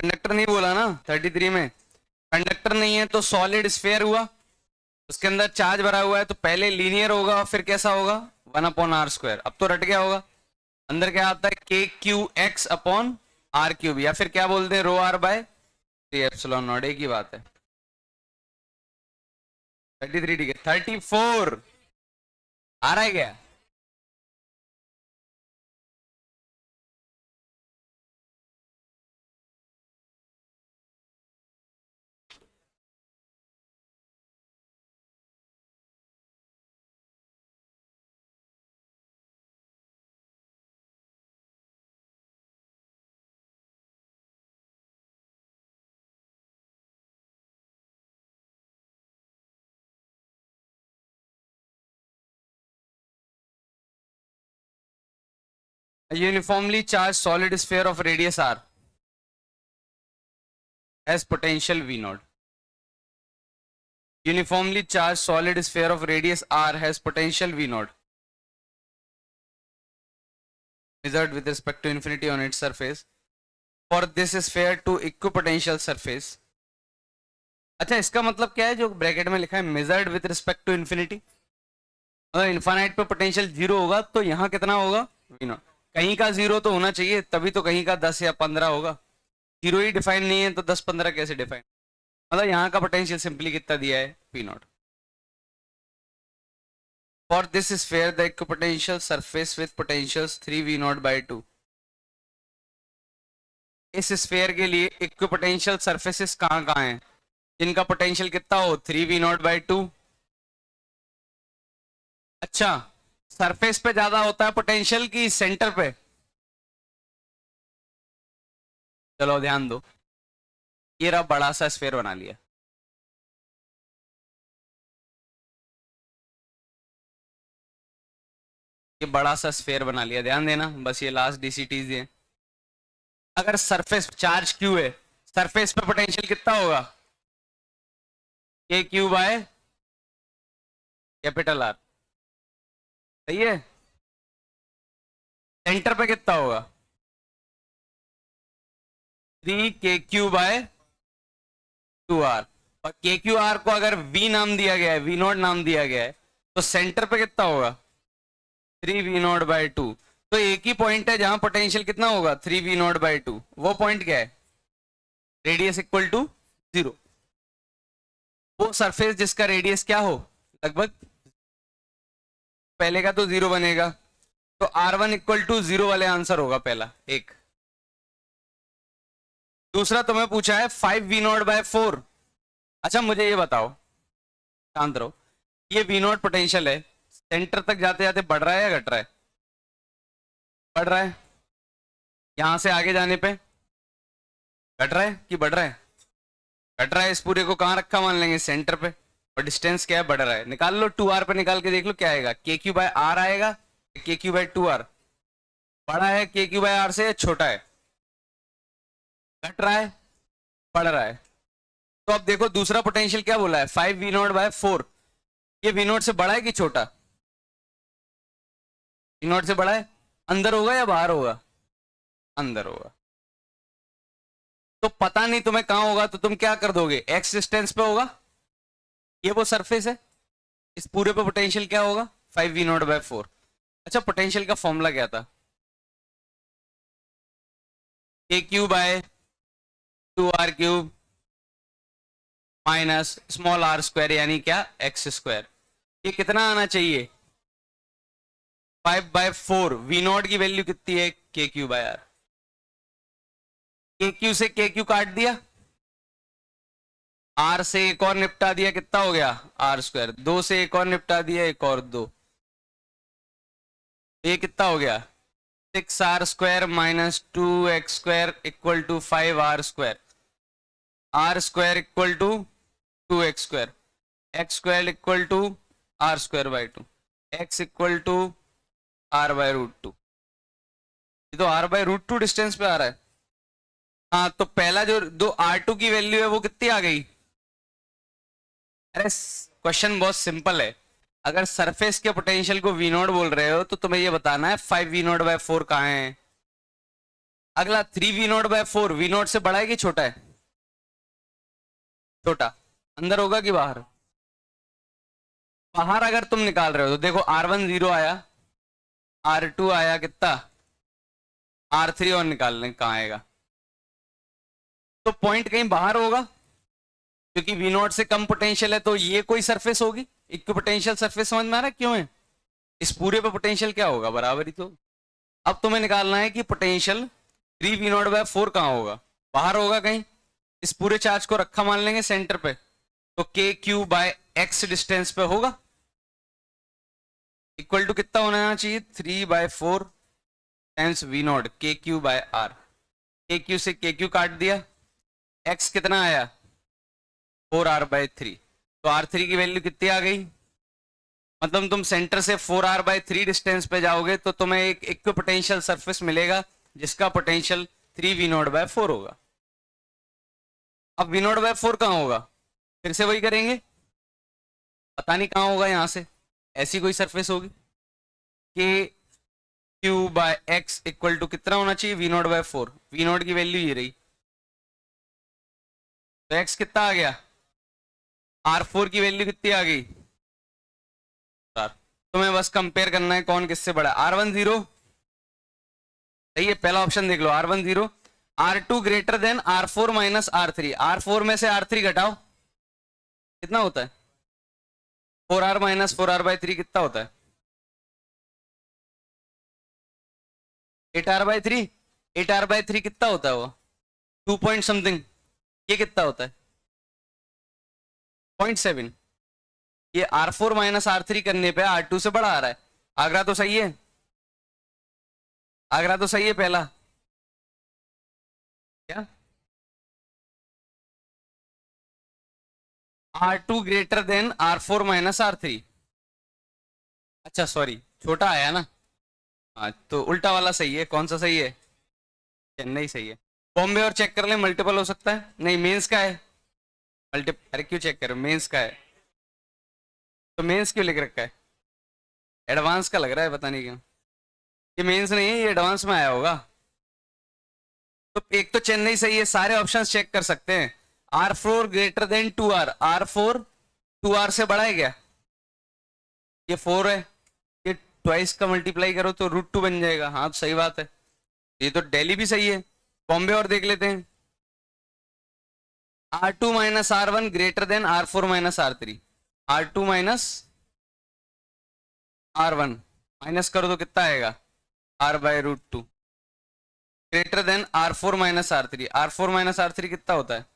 Conductor नहीं बोला ना 33 में, कंडक्टर नहीं है तो सॉलिड स्फेयर हुआ, उसके अंदर चार्ज भरा हुआ है तो पहले लीनियर होगा और फिर कैसा होगा 1/r²। अब तो रट गया होगा, अंदर क्या आता है KQX/r³ या फिर क्या बोलते हैं ρr/3ε0। एक ही बात है। 33 ठीक है। 34 आ रहा है क्या? A uniformly charged solid sphere of radius r has potential V0. Uniformly charged solid sphere of radius r has potential V0 measured with respect to infinity on its surface. For this sphere to equipotential surface. अच्छा, इसका मतलब क्या है जो bracket में लिखा है measured with respect to infinity? अगर इन्फाइनाइट पे पोटेंशियल 0 होगा तो यहाँ कितना होगा V0। कहीं का 0 तो होना चाहिए, तभी तो कहीं का 10 या 15 होगा। 0 ही डिफाइन नहीं है तो 10-15 कैसे डिफाइन? मतलब यहाँ का पोटेंशियल सिंपली कितना दिया है P0। For this sphere the equipotential surface with potentials 3V0/2। इस स्फीयर के लिए इक्विपोटेंशियल सरफेसेस कहाँ कहाँ हैं जिनका पोटेंशियल कितना हो 3V0/2? अच्छा, सरफेस पे ज्यादा होता है पोटेंशियल की सेंटर पे? चलो ध्यान दो, ये रहा बड़ा सा स्फीयर बना लिया, ये बड़ा सा स्फीयर बना लिया, ध्यान देना बस ये लास्ट DCTs है। अगर सरफेस चार्ज Q है, सरफेस पे पोटेंशियल कितना होगा KQ/R। सही है। सेंटर पे कितना होगा 3KQ/2R। और KQR को अगर V नाम दिया गया है, V0 नाम दिया गया है, तो सेंटर पे कितना होगा 3V0/2। तो एक ही पॉइंट है जहां पोटेंशियल कितना होगा 3V0/2। वो पॉइंट क्या है? Radius equal to 0। वो सरफेस जिसका रेडियस क्या हो लगभग, पहले का तो 0 बनेगा, तो R1 इक्वल टू 0 वाले आंसर होगा पहला एक। दूसरा तुम्हें पूछा है 5V0/4। अच्छा मुझे ये बताओ, शांत रहो, ये V0 पोटेंशियल है, सेंटर तक जाते जाते बढ़ रहा है या घट रहा है? बढ़ रहा है। यहां से आगे जाने पे घट रहा है कि बढ़ रहा है? घट रहा है। इस पूरे को कहां रखा मान लेंगे सेंटर पे, और डिस्टेंस क्या है बढ़ रहा है। निकाल लो 2R पे, निकाल के देख लो क्या आएगा, KQ/R आएगा, KQ/2R। बड़ा है KQ/R से, छोटा है? घट रहा है, बढ़ रहा है। तो अब देखो दूसरा पोटेंशियल क्या बोला है 5V0/4। ये V0 से बड़ा है कि छोटा? V0 से बड़ा है। अंदर होगा या बाहर होगा? अंदर होगा। तो पता नहीं तुम्हें कहां होगा, तो तुम क्या कर दोगे, एक्स डिस्टेंस पे होगा, ये वो सरफेस है, इस पूरे पे पोटेंशियल क्या होगा 5V0/4। अच्छा, पोटेंशियल का फॉर्मूला क्या था? KQ/2R³ माइनस स्मॉल r² यानी क्या x²। ये कितना आना चाहिए 5/4। V0 की वैल्यू कितनी है KQ/R। KQ से KQ काट दिया, R से एक और निपटा दिया, कितना हो गया R²। 2 से एक और निपटा दिया, एक और 2, ये कितना हो गया 6R² minus 2x² equal to 5R²। R² equal to 2x², x² equal to R²/2, x equal to R/√2। ये तो R/√2 डिस्टेंस पे आ रहा है। हाँ, तो पहला जो R2 की वैल्यू है वो कितनी आ गई? अरे क्वेश्चन बहुत सिंपल है, अगर सरफेस के पोटेंशियल को V0 बोल रहे हो तो तुम्हें ये बताना है 5V0/4 कहाँ है। अगला 3v0/4, वी नॉट से बड़ा है कि छोटा है? छोटा। अंदर होगा कि बाहर? बाहर अगर तुम निकाल रहे हो तो देखो R1 0 आया, R2 आया कितना, R3 और निकालने कहाँ आएगा? तो पॉइंट कहीं बाहर होगा, क्योंकि वी नॉट से कम पोटेंशियल है, तो ये कोई सरफेस होगी इक्विपोटेंशियल सरफेस। समझ में आ रहा है क्यों है? इस पूरे पे पोटेंशियल क्या होगा? बराबर ही तो। अब तुम्हें निकालना है कि पोटेंशियल 3v0/4 कहाँ होगा? बाहर होगा कहीं। इस पूरे चार्ज को रखा मान लेंगे सेंटर पे, तो KQ/x डिस्टेंस पे होगा, इक्वल टू कितना होना चाहिए? 3/4 टाइम्स v0 KQ/r। KQ से KQ काट दिया, x कितना आया? 4r/3। तो R3 की वैल्यू कितनी आ गई? मतलब तुम सेंटर से 4r/3 डिस्टेंस पे जाओगे तो तुम्हें एक इक्विपोटेंशियल सरफेस मिलेगा जिसका पोटेंशियल 3v0/4 होगा। अब v0/4 कहाँ होगा? फिर से वही करेंगे, पता नहीं कहाँ होगा, यहां से ऐसी कोई सरफेस होगी। KQ/x इक्वल टू कितना होना चाहिए? v0/4। v0 की वैल्यू ये रही, तो x कितना आ गया? R4 की वैल्यू कितनी आ गई? तुम्हें बस कंपेयर करना है कौन किससे बड़ा है। R1 0 सही है, पहला ऑप्शन देख लो, R1 0। R2 greater than R4 minus R3। R4 में से R3 घटाओ, कितना होता है? 4r माइनस 4r/3 कितना होता है? 8r/3। 8r/3 कितना होता है वो? 2 पॉइंट समथिंग। ये कितना होता है? 0.7। ये R4 माइनस R3 करने पे R2 से बड़ा आ रहा है। आगरा तो सही है, आगरा तो सही है पहला। क्या? R2 greater than R4 minus R3। अच्छा सॉरी, छोटा आया ना। हाँ तो उल्टा वाला सही है। कौन सा सही है? चेन्नई सही है। बॉम्बे और चेक कर ले, मल्टीपल हो सकता है। नहीं, मेंस का है मल्टीपल। अरे क्यों चेक करो, मेंस का है। तो मेंस क्यों लिख रखा है? एडवांस का लग रहा है, पता नहीं क्यों। ये मेंस नहीं है, ये एडवांस में आया होगा। तो एक तो चेन्नई सही है, सारे ऑप्शंस चेक कर सकते हैं। R4 greater than 2r। R4 2r से बड़ा है क्या? ये 4 है, ये ट्वाइस का मल्टीप्लाई करो तो √2 बन जाएगा। हाँ तो सही बात है, ये तो दिल्ली भी सही है। बॉम्बे और देख लेते हैं। R2 minus R1 greater than R4 minus R3। R2 minus R1 minus करो तो कितना आएगा? R/√2 greater than R4 minus R3। R4 minus R3 कितना होता है?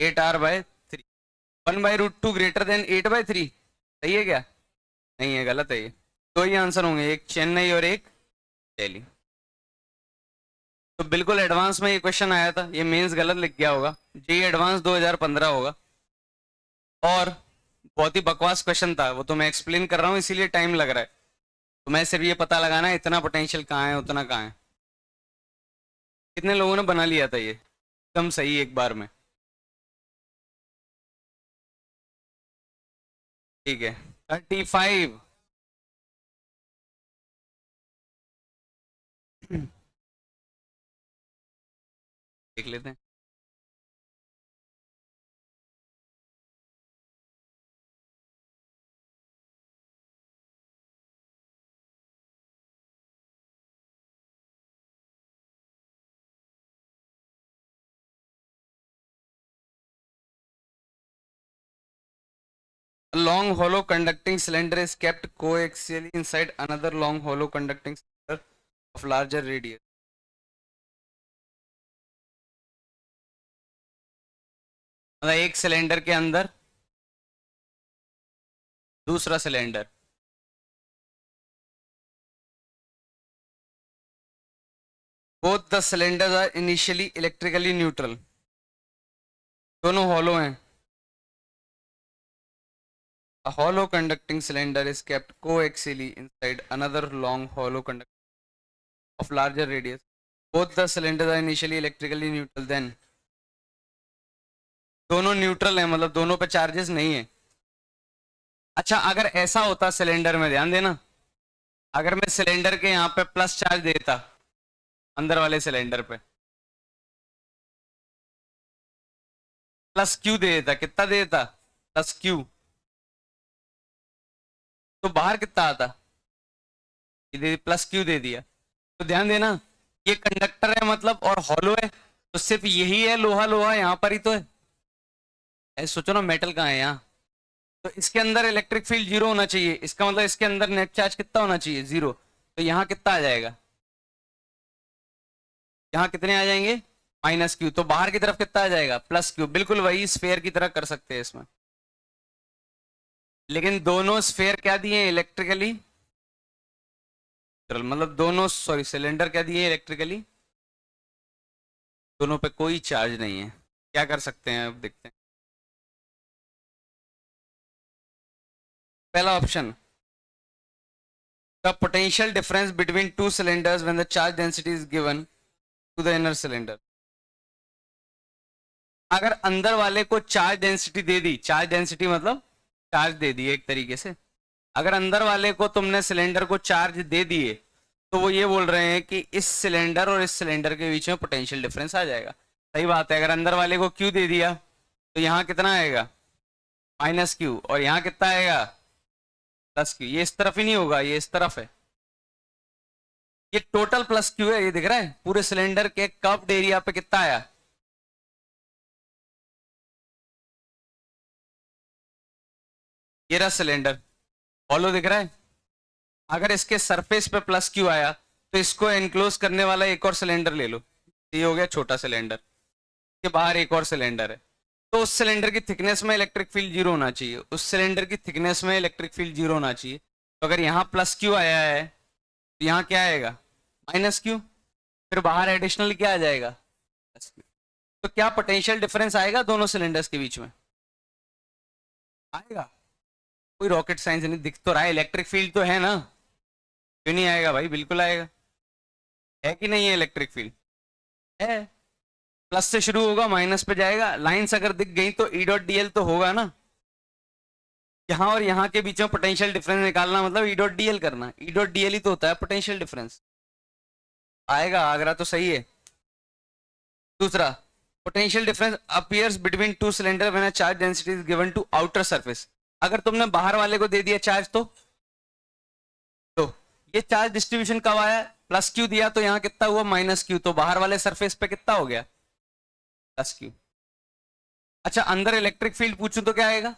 8r/3। 1/√2 greater than 8/3। सही है क्या? नहीं है, गलत है ये। दो ही आंसर होंगे, एक चेन्नई और एक दिल्ली। तो बिल्कुल एडवांस में ये क्वेश्चन आया था, ये मेंस गलत लिख गया होगा। जेईई एडवांस 2015 होगा। और बहुत ही बकवास क्वेश्चन था वो, तो मैं एक्सप्लेन कर रहा हूँ इसीलिए टाइम लग रहा है। तो मैं सिर्फ ये पता लगाना है इतना पोटेंशियल कहाँ है, उतना कहाँ है। कितने लोगों ने बना लिया था ये एकदम सही एक बार में? ठीक है, 35। देख लेते हैं। A long hollow conducting cylinder is kept coaxially inside another long hollow conducting cylinder of larger radius. मतलब एक सिलेंडर के अंदर दूसरा cylinder, both the cylinders are initially electrically neutral। दोनों हॉलो हैं। A hollow conducting cylinder is kept coaxially inside another long hollow conductor of larger radius। Both the cylinders are initially electrically neutral then। दोनों neutral है, मतलब दोनों पे charges नहीं है। अच्छा अगर ऐसा होता सिलेंडर में, ध्यान देना, अगर मैं सिलेंडर के यहाँ पे प्लस चार्ज देता, अंदर वाले सिलेंडर पे प्लस क्यू दे देता, कितना दे देता, प्लस क्यू, तो बाहर कितना आता, ये प्लस क्यू दे दिया। तो ध्यान देना, ये कंडक्टर है मतलब और हॉलो है, तो सिर्फ यही है लोहा, लोहा यहाँ पर ही तो है। ऐसे सोचो ना, मेटल कहाँ है यहाँ, तो इसके अंदर इलेक्ट्रिक फील्ड जीरो होना चाहिए, इसका मतलब इसके अंदर नेट चार्ज कितना होना चाहिए, जीरो। तो यहाँ कितना आ जाएगा, यहाँ कितने आ जाएंगे, माइनस क्यू। तो बाहर की तरफ कितना आ जाएगा, प्लस क्यू। बिल्कुल वही स्फेयर की तरह कर सकते हैं इसमें, लेकिन दोनों स्फेयर क्या दिए इलेक्ट्रिकली, मतलब दोनों, सॉरी सिलेंडर क्या दिए इलेक्ट्रिकली, दोनों पे कोई चार्ज नहीं है। क्या कर सकते हैं, अब देखते हैं। पहला option, the potential difference between two cylinders when the charge density is given to the inner cylinder. अगर अंदर वाले को चार्ज डेंसिटी दे दी, चार्ज डेंसिटी मतलब चार्ज दे दी एक तरीके से, अगर अंदर वाले को तुमने सिलेंडर को चार्ज दे दिए, तो वो ये बोल रहे हैं कि इस सिलेंडर और इस सिलेंडर के बीच में पोटेंशियल डिफरेंस आ जाएगा। सही बात है, अगर अंदर वाले को क्यू दे दिया तो यहाँ कितना आएगा, माइनस क्यू, और यहाँ कितना आएगा, प्लस क्यू। ये इस तरफ ही नहीं होगा, ये इस तरफ है, ये टोटल प्लस क्यू है, ये दिख रहा है पूरे सिलेंडर के कर्व्ड एरिया पे कितना आया, ये रहा सिलेंडर, हॉलो दिख रहा है। अगर इसके सरफेस पे प्लस क्यू आया, तो इसको एनक्लोज करने वाला एक और सिलेंडर ले लो, ये हो गया छोटा सिलेंडर, के बाहर एक और सिलेंडर है, तो उस सिलेंडर की थिकनेस में इलेक्ट्रिक फील्ड जीरो होना चाहिए, उस सिलेंडर की थिकनेस में इलेक्ट्रिक फील्ड जीरो होना चाहिए। तो अगर यहाँ प्लस क्यू आया है, तो यहाँ क्या आएगा, माइनस क्यू, फिर बाहर एडिशनल क्या आ जाएगा, प्लस क्यू। तो क्या पोटेंशियल डिफरेंस आएगा दोनों सिलेंडर्स के बीच में, आएगा। कोई रॉकेट साइंस नहीं, दिख तो रहा है, इलेक्ट्रिक फील्ड तो है ना, क्यों नहीं आएगा भाई, बिल्कुल आएगा। है कि नहीं है इलेक्ट्रिक फील्ड, है। प्लस से शुरू होगा, माइनस पे जाएगा, लाइंस अगर दिख गई तो ई डॉट डीएल तो होगा ना। यहाँ और यहाँ के बीच में पोटेंशियल डिफरेंस निकालना मतलब ई डॉट डीएल करना, ई डॉट डीएल ही तो होता है पोटेंशियल डिफरेंस, आएगा, आगरा तो सही है। दूसरा, potential difference appears between two cylinder when a charge density is given to outer surface. अगर तुमने बाहर वाले को दे दिया चार्ज, तो ये चार्ज डिस्ट्रीब्यूशन कब आया, प्लस क्यू दिया, तो यहाँ कितना हुआ, माइनस क्यू, तो बाहर वाले सरफेस पे कितना हो गया, प्लस क्यू। अच्छा, अंदर इलेक्ट्रिक फील्ड पूछूं तो क्या आएगा,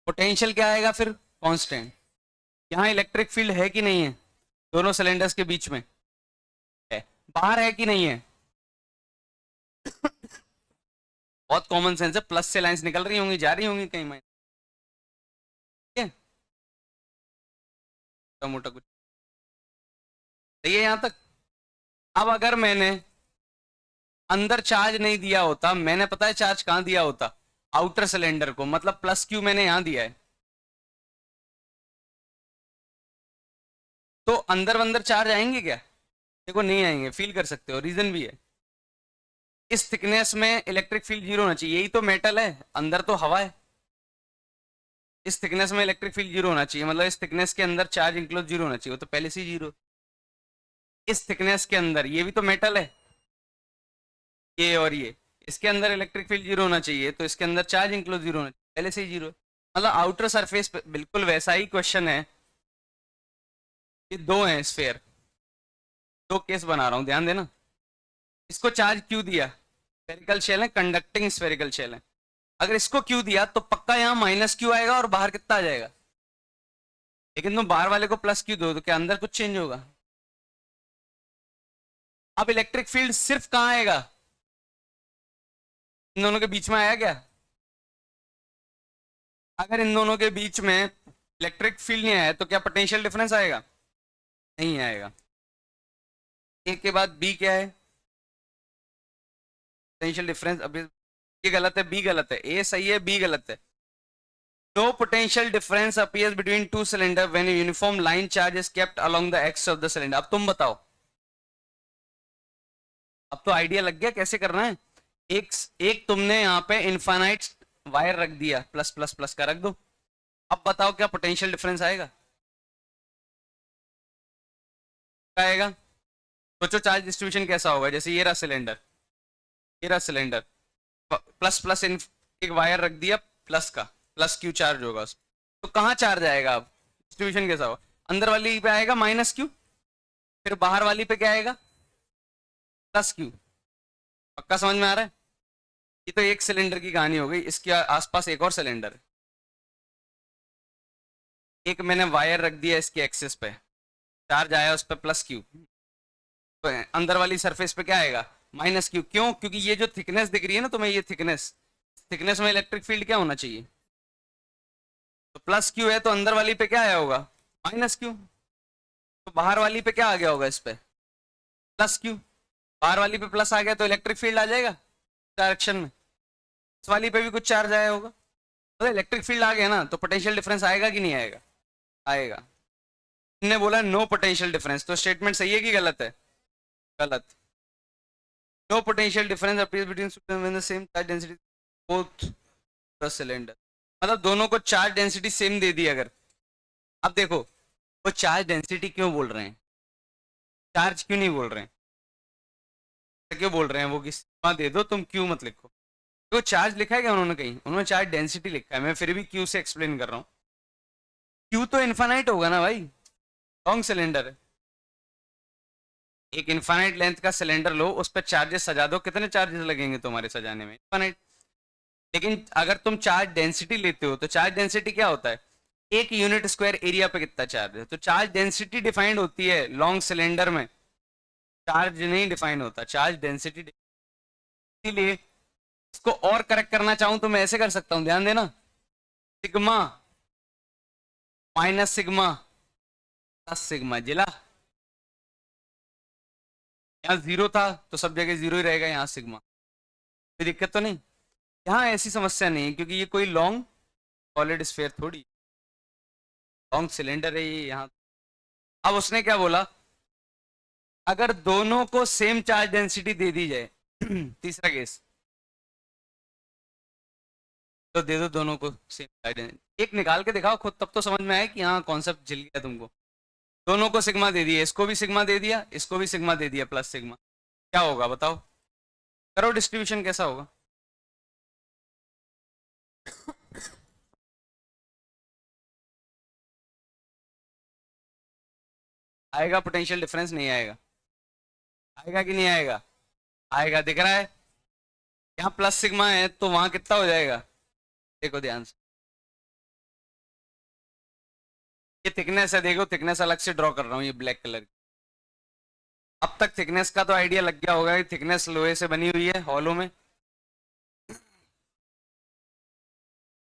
पोटेंशियल क्या आएगा फिर, कांस्टेंट। यहाँ इलेक्ट्रिक फील्ड है कि नहीं है, दोनों सिलेंडर्स के बीच में है, बाहर है कि नहीं है, बहुत कॉमन सेंस है, प्लस से लाइंस निकल रही होंगी, जा रही होंगी कहीं में, ठीक है, छोटा मोटा कुछ सही है यहाँ तक। अब अगर मैंने अंदर चार्ज नहीं दिया होता, मैंने पता है चार्ज कहाँ दिया होता, आउटर सिलेंडर को, मतलब प्लस क्यू मैंने यहां दिया है, तो अंदर अंदर चार्ज आएंगे क्या, देखो नहीं आएंगे, फील कर सकते हो, रीजन भी है, इस थिकनेस में इलेक्ट्रिक फील्ड जीरो होना चाहिए, यही तो मेटल है, अंदर तो हवा है, इस थिकनेस में इलेक्ट्रिक फील्ड जीरो होना चाहिए, मतलब इस थिकनेस के अंदर चार्ज इंक्लोज जीरो होना चाहिए, वो तो पहले से जीरो। इस थिकनेस के अंदर, ये भी तो मेटल है, ये और ये, इसके अंदर इलेक्ट्रिक फील्ड जीरो होना चाहिए, तो इसके अंदर चार्ज इंक्लोज जीरो होना चाहिए, पहले से ही जीरो, मतलब आउटर सरफेस पे बिल्कुल वैसा ही क्वेश्चन है। ये दो हैं स्फेयर, दो केस बना रहा हूं, ध्यान देना। इसको चार्ज क्यों दिया, स्फेरिकल शेल है, कंडक्टिंग स्फेरिकल शेल है, अगर इसको क्यों दिया तो पक्का यहाँ माइनस क्यू आएगा और बाहर कितना आ जाएगा, लेकिन तुम बाहर वाले को प्लस क्यू दो तो क्या अंदर कुछ चेंज होगा। अब इलेक्ट्रिक फील्ड सिर्फ कहाँ आएगा, इन दोनों के बीच में आया क्या, अगर इन दोनों के बीच में इलेक्ट्रिक फील्ड नहीं आया तो क्या पोटेंशियल डिफरेंस आएगा, नहीं आएगा। ए के बाद बी क्या है, पोटेंशियल डिफरेंस, अभी ये गलत है, बी गलत है, ए सही है, बी गलत है। No potential difference appears between two cylinder when uniform line charge is kept along the axis of the cylinder. अब तुम बताओ, अब तो आइडिया लग गया कैसे करना है। एक एक तुमने यहाँ पे इनफाइनाइट वायर रख दिया, प्लस प्लस प्लस का रख दो, अब बताओ क्या पोटेंशियल डिफरेंस आएगा, आएगा। सोचो चार्ज डिस्ट्रीब्यूशन कैसा होगा, जैसे ये रहा सिलेंडर, ये रहा सिलेंडर, प्लस प्लस इन एक वायर रख दिया प्लस का, प्लस क्यू चार्ज होगा उस, तो कहाँ चार्ज आएगा? अब डिस्ट्रीब्यूशन कैसा होगा? अंदर वाली पे आएगा माइनस क्यू, फिर बाहर वाली पे क्या आएगा? Plus Q. पक्का समझ में आ रहा है? ये तो एक सिलेंडर की कहानी हो गई, इसके आसपास एक और सिलेंडर है। एक मैंने वायर रख दिया इसके एक्सिस पे, चार्ज आया उस पर प्लस क्यू, तो अंदर वाली सरफेस पे क्या आएगा? Minus Q. क्यों? क्योंकि ये जो थिकनेस दिख रही है ना तुम्हें, ये थिकनेस, थिकनेस में इलेक्ट्रिक फील्ड क्या होना चाहिए? तो प्लस क्यू है तो अंदर वाली पे क्या आया होगा? Minus Q. तो बाहर वाली पे क्या आ गया होगा? इस पे प्लस क्यू। बाहर वाली पे प्लस आ गया तो इलेक्ट्रिक फील्ड आ जाएगा डायरेक्शन में। इस वाली पे भी कुछ चार्ज आया होगा, तो इलेक्ट्रिक फील्ड आ गया ना, तो पोटेंशियल डिफरेंस आएगा कि नहीं आएगा? आएगा। इनने बोला नो पोटेंशियल डिफरेंस, तो स्टेटमेंट सही है कि गलत है? गलत। No potential difference appears between when the same charge density both the cylinder. मतलब दोनों को चार्ज डेंसिटी सेम दे दी अगर। अब देखो, वो चार्ज डेंसिटी क्यों बोल रहे हैं, चार्ज क्यों नहीं बोल रहे हैं? क्यों बोल रहे हैं वो कि सिग्मा दे दो, तुम क्यू मत लिखो? तो चार्ज लिखा है क्या उन्होंने कहीं? उन्होंने चार्ज डेंसिटी लिखा है, मैं फिर भी क्यू से एक्सप्लेन कर रहा हूँ। क्यू तो इन्फानाइट होगा ना भाई, लॉन्ग सिलेंडर है। एक इन्फानाइट लेंथ का सिलेंडर लो, उस पर चार्जेस सजा दो, कितने चार्जेस लगेंगे तुम्हारे सजाने में? इन्फानाइट। लेकिन अगर तुम चार्ज डेंसिटी लेते हो तो चार्ज डेंसिटी क्या होता है? एक यूनिट स्क्वायर एरिया पे कितना चार्ज है, तो चार्ज डेंसिटी डिफाइंड होती है लॉन्ग सिलेंडर में, चार्ज नहीं डिफाइन होता, चार्ज डेंसिटी। इसीलिए इसको और करेक्ट करना चाहूं तो मैं ऐसे कर सकता हूं, ध्यान देना, sigma minus sigma plus sigma जिला। यहाँ जीरो था तो सब जगह जीरो ही रहेगा, यहाँ सिग्मा, कोई दिक्कत तो नहीं। यहाँ ऐसी समस्या नहीं है क्योंकि ये कोई लॉन्ग सॉलिड स्फीयर थोड़ी, लॉन्ग सिलेंडर है ये यहाँ। अब उसने क्या बोला, अगर दोनों को सेम चार्ज डेंसिटी दे दी जाए तीसरा केस, तो दे दो दोनों को सेम चार्ज डेंसिटी, एक निकाल के दिखाओ खुद, तब तो समझ में आए कि हाँ कॉन्सेप्ट झिल गया तुमको। दोनों को सिग्मा दे दिया, इसको भी सिग्मा दे दिया, इसको भी सिग्मा दे दिया प्लस सिग्मा, क्या होगा बताओ? करो डिस्ट्रीब्यूशन कैसा होगा? आएगा पोटेंशियल डिफरेंस नहीं आएगा? आएगा कि नहीं आएगा? आएगा, दिख रहा है। यहाँ प्लस सिग्मा है तो वहां कितना हो जाएगा? देखो ध्यान से, ये थिकनेस है, देखो थिकनेस अलग से ड्रॉ कर रहा हूँ, ये ब्लैक कलर की। अब तक थिकनेस का तो आइडिया लग गया होगा कि थिकनेस लोहे से बनी हुई है हॉलो में।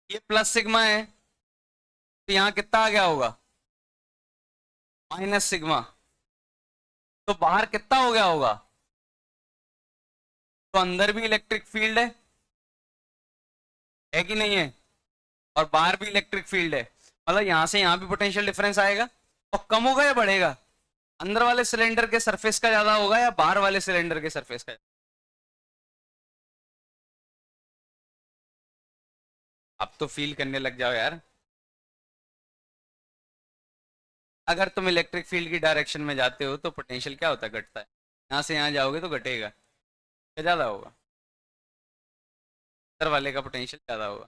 ये प्लस सिग्मा है तो यहाँ कितना आ गया होगा? Minus sigma. तो बाहर कितना हो गया होगा? तो अंदर भी इलेक्ट्रिक फील्ड है कि नहीं है? और बाहर भी इलेक्ट्रिक फील्ड है, मतलब यहां से यहां भी पोटेंशियल डिफरेंस आएगा। और कम होगा या बढ़ेगा? अंदर वाले सिलेंडर के सरफेस का ज्यादा होगा या बाहर वाले सिलेंडर के सरफेस का? अब तो फील करने लग जाओ यार। अगर तुम इलेक्ट्रिक फील्ड की डायरेक्शन में जाते हो तो पोटेंशियल क्या होता है? घटता है। यहां से यहां जाओगे तो घटेगा, क्या ज्यादा होगा? अंदर वाले का पोटेंशियल ज्यादा होगा।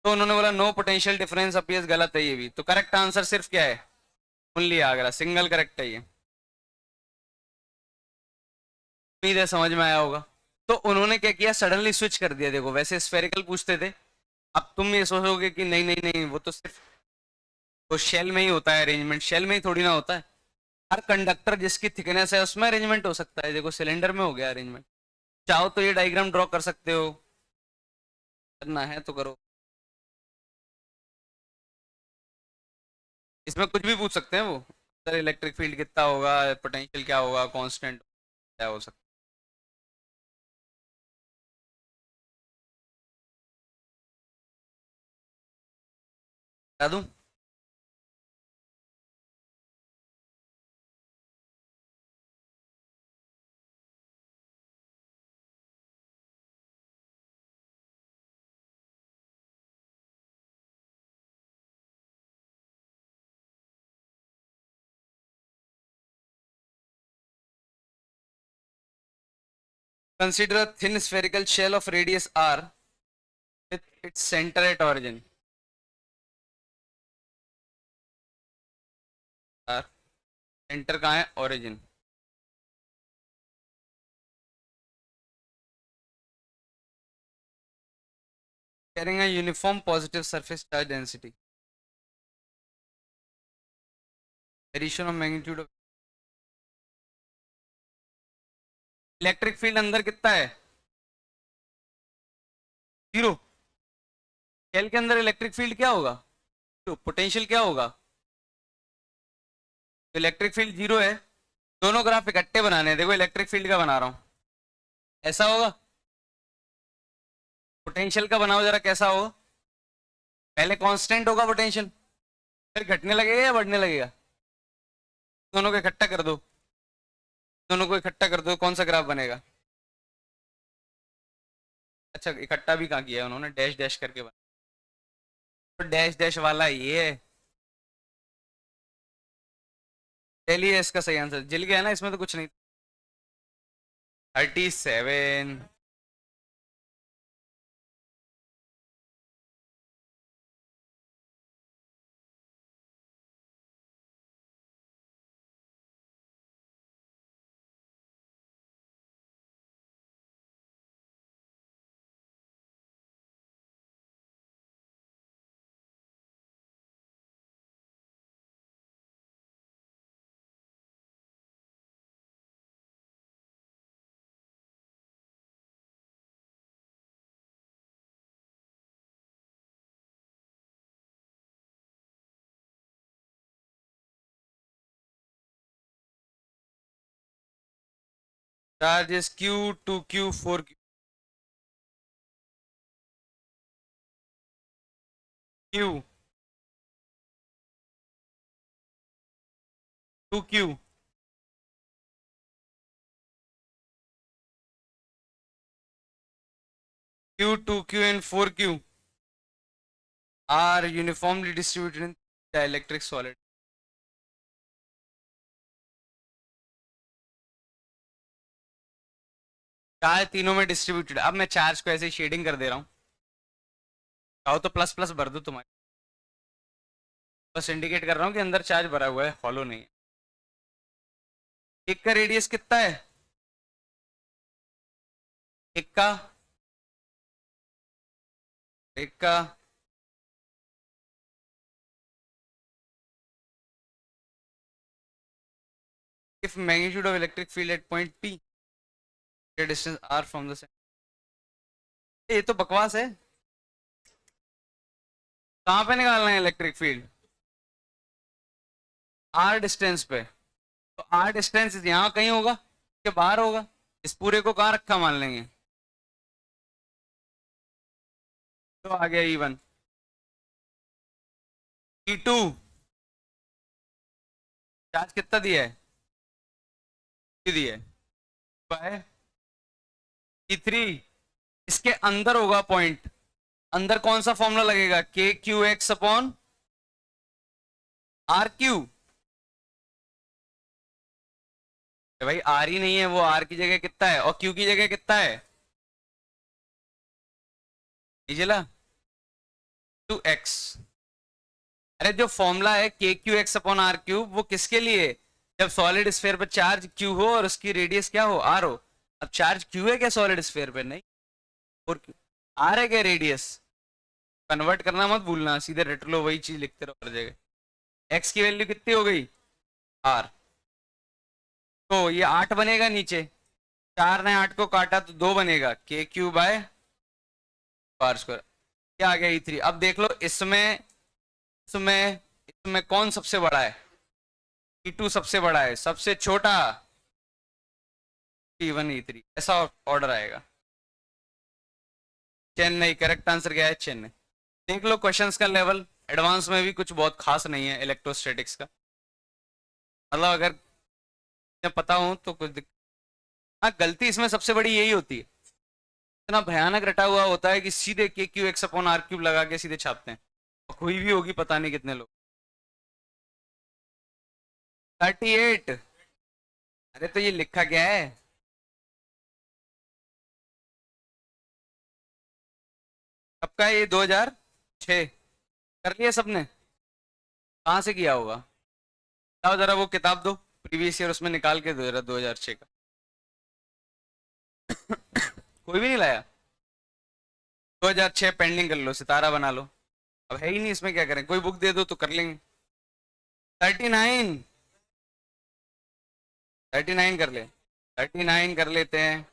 तो उन्होंने बोला नो पोटेंशियल डिफरेंस अपीयर्स, गलत है ये भी, तो करेक्ट आंसर सिर्फ क्या है? ओनली आगरा, सिंगल करेक्ट है ये। उम्मीद है समझ में आया होगा। तो उन्होंने क्या किया, सडनली स्विच कर दिया। देखो वैसे स्फेरिकल पूछते थे, अब तुम ये सोचोगे कि नहीं नहीं नहीं, वो तो सिर्फ वो शेल में ही होता है अरेंजमेंट, शेल में ही थोड़ी ना होता है। हर कंडक्टर जिसकी थिकनेस है उसमें अरेंजमेंट हो सकता है। देखो सिलेंडर में हो गया अरेंजमेंट। चाहो तो ये डायग्राम ड्रॉ कर सकते हो, करना है तो करो। इसमें कुछ भी पूछ सकते हैं वो, सर इलेक्ट्रिक फील्ड कितना होगा, पोटेंशियल क्या होगा, कांस्टेंट क्या हो सकता है, बता दूं? Consider a thin spherical shell of radius r with its center at origin. r centre कहाँ है? origin. Carrying a uniform positive surface charge density. Variation of magnitude of electric field अंदर कितना है? 0. शेल के अंदर इलेक्ट्रिक फील्ड क्या होगा? तो पोटेंशियल क्या होगा? तो इलेक्ट्रिक फील्ड 0 है. दोनों ग्राफ इकट्ठे बनाने हैं. देखो इलेक्ट्रिक फील्ड का बना रहा हूं, ऐसा होगा. पोटेंशियल का बनाओ जरा, कैसा होगा? पहले कांस्टेंट होगा पोटेंशियल, फिर घटने लगेगा या बढ़ने लगेगा? दोनों को इकट्ठा कर दो, दोनों को इकट्ठा कर दो, कौन सा ग्राफ बनेगा? अच्छा, इकट्ठा भी कहाँ किया है उन्होंने? डैश डैश करके बना. तो डैश डैश वाला ये है. चलिए इसका सही आंसर जिल गया ना, इसमें तो कुछ नहीं. 37. Charge is Q 2Q 4Q. Q 2Q. Q 2Q and 4Q are uniformly distributed in dielectric solid. Charge तीनों में डिस्ट्रीब्यूटेड. अब मैं चार्ज को ऐसे शेडिंग कर दे रहा हूँ. चाहो तो प्लस प्लस भर दो तुम्हारे, बस इंडिकेट कर रहा हूँ कि अंदर चार्ज भरा हुआ है, हॉलो नहीं है. एक का रेडियस कितना है? एक का, एक का. If magnitude of electric field at point P, the distance r from the center. ये तो बकवास है. कहाँ पे निकालना है इलेक्ट्रिक फील्ड? r डिस्टेंस पे. तो r डिस्टेंस यहाँ कहीं होगा कि बाहर होगा? इस पूरे को कहाँ रखा मान लेंगे? तो आ गया E1. E2 चार्ज कितना दिया है? दिया है बाय E3. इसके अंदर होगा पॉइंट, अंदर कौन सा फॉर्मूला लगेगा? KQX upon RQ. भाई R ही नहीं है, वो R की जगह कितना है और Q की जगह कितना है? चला 2x. अरे जो फॉर्मूला है KQX अपॉन RQ, वो किसके लिए? जब सॉलिड स्फीयर पर चार्ज Q हो और उसकी रेडियस क्या हो? R हो. अब चार्ज Q है क्या सॉलिड स्फीयर पे? नहीं. और R है क्या रेडियस? कन्वर्ट करना मत भूलना, सीधे रट लो, वही चीज लिखते रहो हर जगह. x की वैल्यू कितनी हो गई? R. तो ये 8 बनेगा नीचे. 4 ने 8 को काटा तो 2 बनेगा. KQ by R square. क्या आ गया E3. अब देख लो इसमें इसमें इसमें कौन सबसे बड़ा है? E2 सबसे बड़ा है, सबसे छोटा E1 E3. ऐसा ऑर्डर आएगा. चेन्नई. करेक्ट आंसर क्या है? चेन्नई. देख लो क्वेश्चंस का लेवल एडवांस में भी कुछ बहुत खास नहीं है इलेक्ट्रोस्टैटिक्स का. मतलब अगर पता हो तो कुछ हाँ, गलती इसमें सबसे बड़ी यही होती है, इतना भयानक रटा हुआ होता है कि सीधे KQX अपॉन R³ लगा के सीधे छापते हैं. और हुई भी होगी पता नहीं कितने लोग. 38. अरे तो ये लिखा क्या है? कब का है ये? 2006 कर लिया सबने? कहाँ से किया होगा? बताओ जरा, वो किताब दो प्रीवियस ईयर, उसमें निकाल के दो जरा 2006 का। कोई भी नहीं लाया? 2006 पेंडिंग कर लो, सितारा बना लो। अब है ही नहीं इसमें, क्या करें? कोई बुक दे दो तो कर लेंगे। 39, 39 कर ले, 39 कर लेते हैं।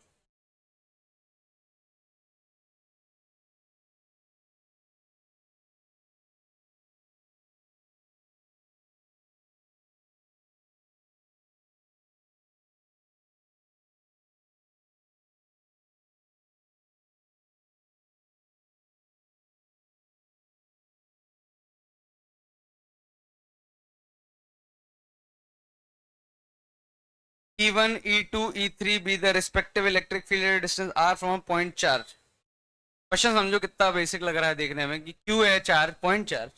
E1, E2, E3 be the respective electric field distance R from a point charge। Question समझो कितना बेसिक लग रहा है देखने में, कि Q है चार्ज, पॉइंट चार्ज,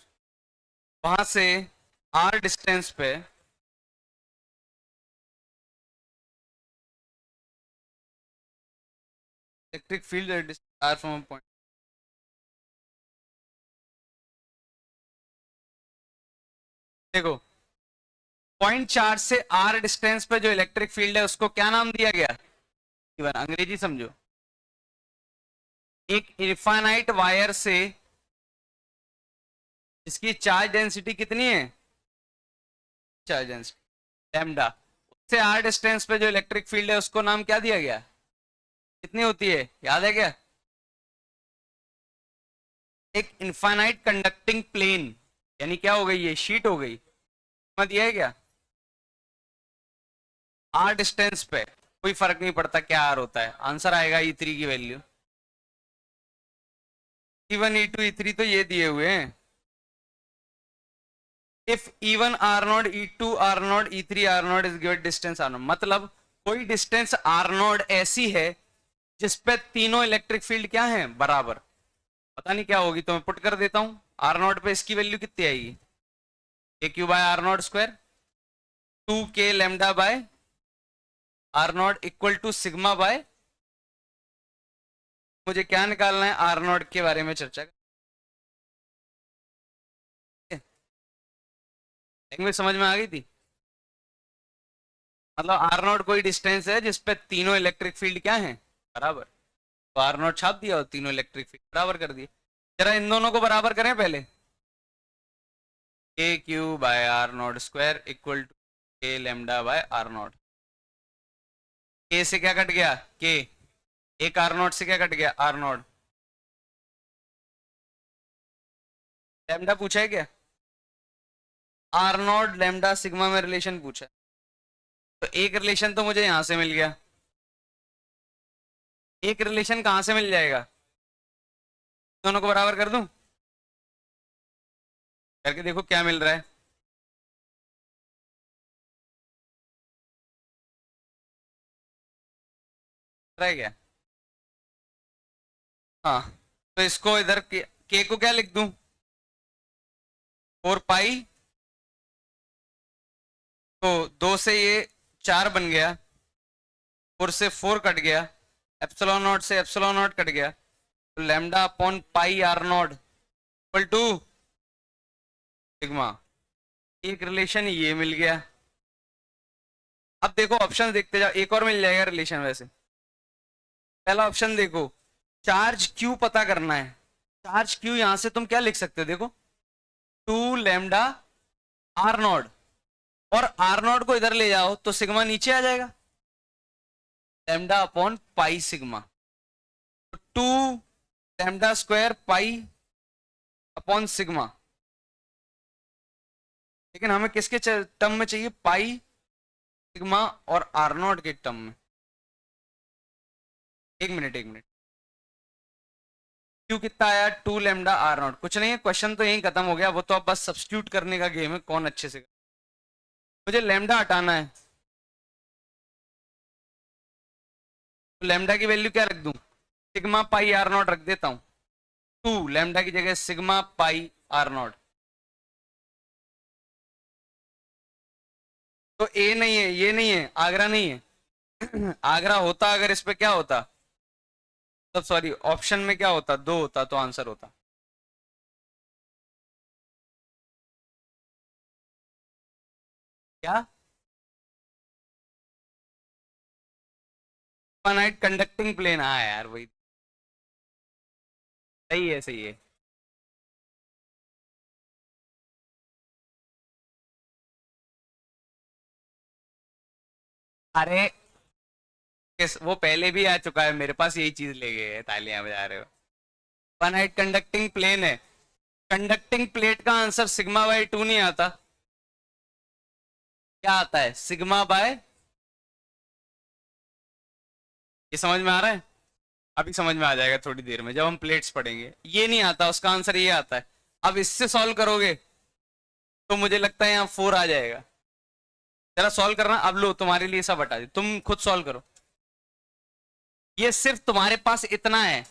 वहां से R डिस्टेंस पे electric field R from a point. देखो, पॉइंट चार्ज से R डिस्टेंस पे जो इलेक्ट्रिक फील्ड है उसको क्या नाम दिया गया? E1। अंग्रेजी समझो। एक इनफाइनाइट वायर से इसकी चार्ज डेंसिटी कितनी है? चार्ज डेंसिटी लैम्डा, उससे R डिस्टेंस पे जो इलेक्ट्रिक फील्ड है उसको नाम क्या दिया गया? कितनी होती है, याद है क्या? एक इनफाइनाइट कंडक्टिंग प्लेन, यानी क्या हो गई? ये शीट हो गई। मत दिया है क्या? R डिस्टेंस पे कोई फर्क नहीं पड़ता क्या R होता है, आंसर आएगा E3 की वैल्यू। E1, E2, E3 तो ये दिए हुए हैं। If E1 R0, E2 R0, E3 R0 is given distance R0, मतलब कोई डिस्टेंस R0 ऐसी है जिसपे तीनों इलेक्ट्रिक फील्ड क्या है? बराबर। पता नहीं क्या होगी, तो मैं पुट कर देता हूं। R0 पे इसकी वैल्यू कितनी आएगी? AQ by R0 square, 2K lambda by R0 equal to sigma by, मुझे क्या निकालना है? R0 के बारे में चर्चा कर। लैंग्वेज समझ में आ गई थी? मतलब R0 कोई डिस्टेंस है जिसपे तीनों इलेक्ट्रिक फील्ड क्या है? बराबर। तो R0 छाप दिया और तीनों इलेक्ट्रिक फील्ड बराबर कर दिए। जरा इन दोनों को बराबर करें पहले। AQ by R0 square equal to K lambda by R0। K से क्या कट गया? K। एक R0 से क्या कट गया? R0। लेमडा पूछा है क्या? R0 लेमडा सिग्मा में रिलेशन पूछा है, तो एक रिलेशन तो मुझे यहां से मिल गया। एक रिलेशन कहां से मिल जाएगा? दोनों को बराबर कर दूं? करके देखो क्या मिल रहा है। रहा है क्या? हाँ, तो इसको इधर के को क्या लिख दूं? 4 पाई, तो 2 से ये 4 बन गया, 4 से 4 कट गया, एप्सिलॉन नॉट से एप्सिलॉन नॉट कट गया, तो lambda upon pi R naught equal to sigma. एक रिलेशन ये मिल गया। अब देखो ऑप्शन देखते जाओ, एक और मिल जाएगा रिलेशन वैसे। पहला ऑप्शन देखो, चार्ज क्यू पता करना है। चार्ज क्यू यहां से तुम क्या लिख सकते हो? देखो, 2 लैम्डा R नॉट, और R नॉट को इधर ले जाओ तो सिग्मा नीचे आ जाएगा, lambda upon pi sigma. 2 lambda square pi upon sigma. लेकिन हमें किसके टर्म में चाहिए? पाई सिग्मा और R नॉट के टर्म में। एक मिनट, एक मिनट। क्यू कितना आया? 2 लैम्डा R नॉट। कुछ नहीं है, क्वेश्चन तो यही खत्म हो गया, वो तो अब बस सब्स्टिट्यूट करने का गेम है, कौन अच्छे से। मुझे लैम्डा हटाना है, तो लैम्डा की वैल्यू क्या रख दूं? सिग्मा पाई R नॉट रख देता हूं। 2 लैम्डा की जगह सिग्मा पाई R नॉट। तो ए नहीं है, ये नहीं है, आगरा नहीं है। आगरा होता अगर इस पे क्या होता, तो सॉरी, ऑप्शन में क्या होता, 2 होता तो आंसर होता। क्या? इनफाइनाइट कंडक्टिंग प्लेन, हाँ यार वही। सही है, सही है। अरे वो पहले भी आ चुका है मेरे पास, यही चीज ले गए, तालियां बजा रहे हो। इनफाइनाइट कंडक्टिंग प्लेन है। कंडक्टिंग प्लेट का आंसर सिग्मा बाय 2 नहीं आता। क्या आता है? Sigma bye. ये समझ में आ रहा है? अभी समझ में आ जाएगा थोड़ी देर में, जब हम प्लेट्स पढ़ेंगे। ये नहीं आता, उसका आंसर ये आता है। अब इससे सॉल्व करोगे तो मुझे लगता है यहाँ 4 आ जाएगा। जरा सॉल्व करना, अब लो तुम्हारे लिए सब हटा दी, तुम खुद सॉल्व करो। ये सिर्फ तुम्हारे पास इतना है,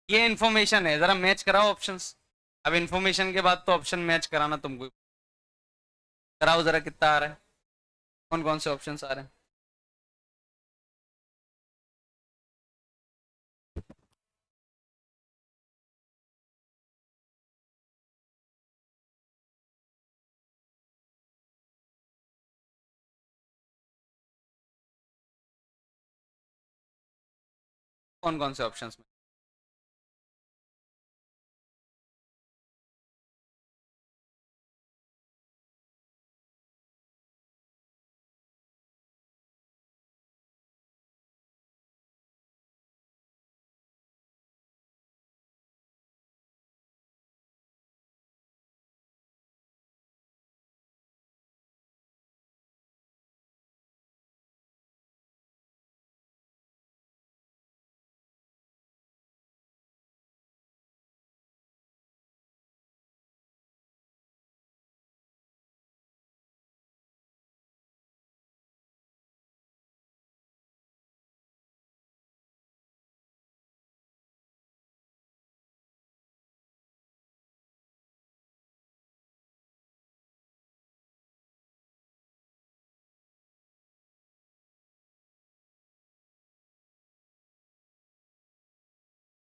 ये इन्फॉर्मेशन है, जरा मैच कराओ ऑप्शंस। अब इन्फॉर्मेशन के बाद तो ऑप्शन मैच कराना तुमको। कराओ जरा, कितना आ रहा है, कौन कौन से ऑप्शन आ रहे हैं। कौन कौन से ऑप्शंस में?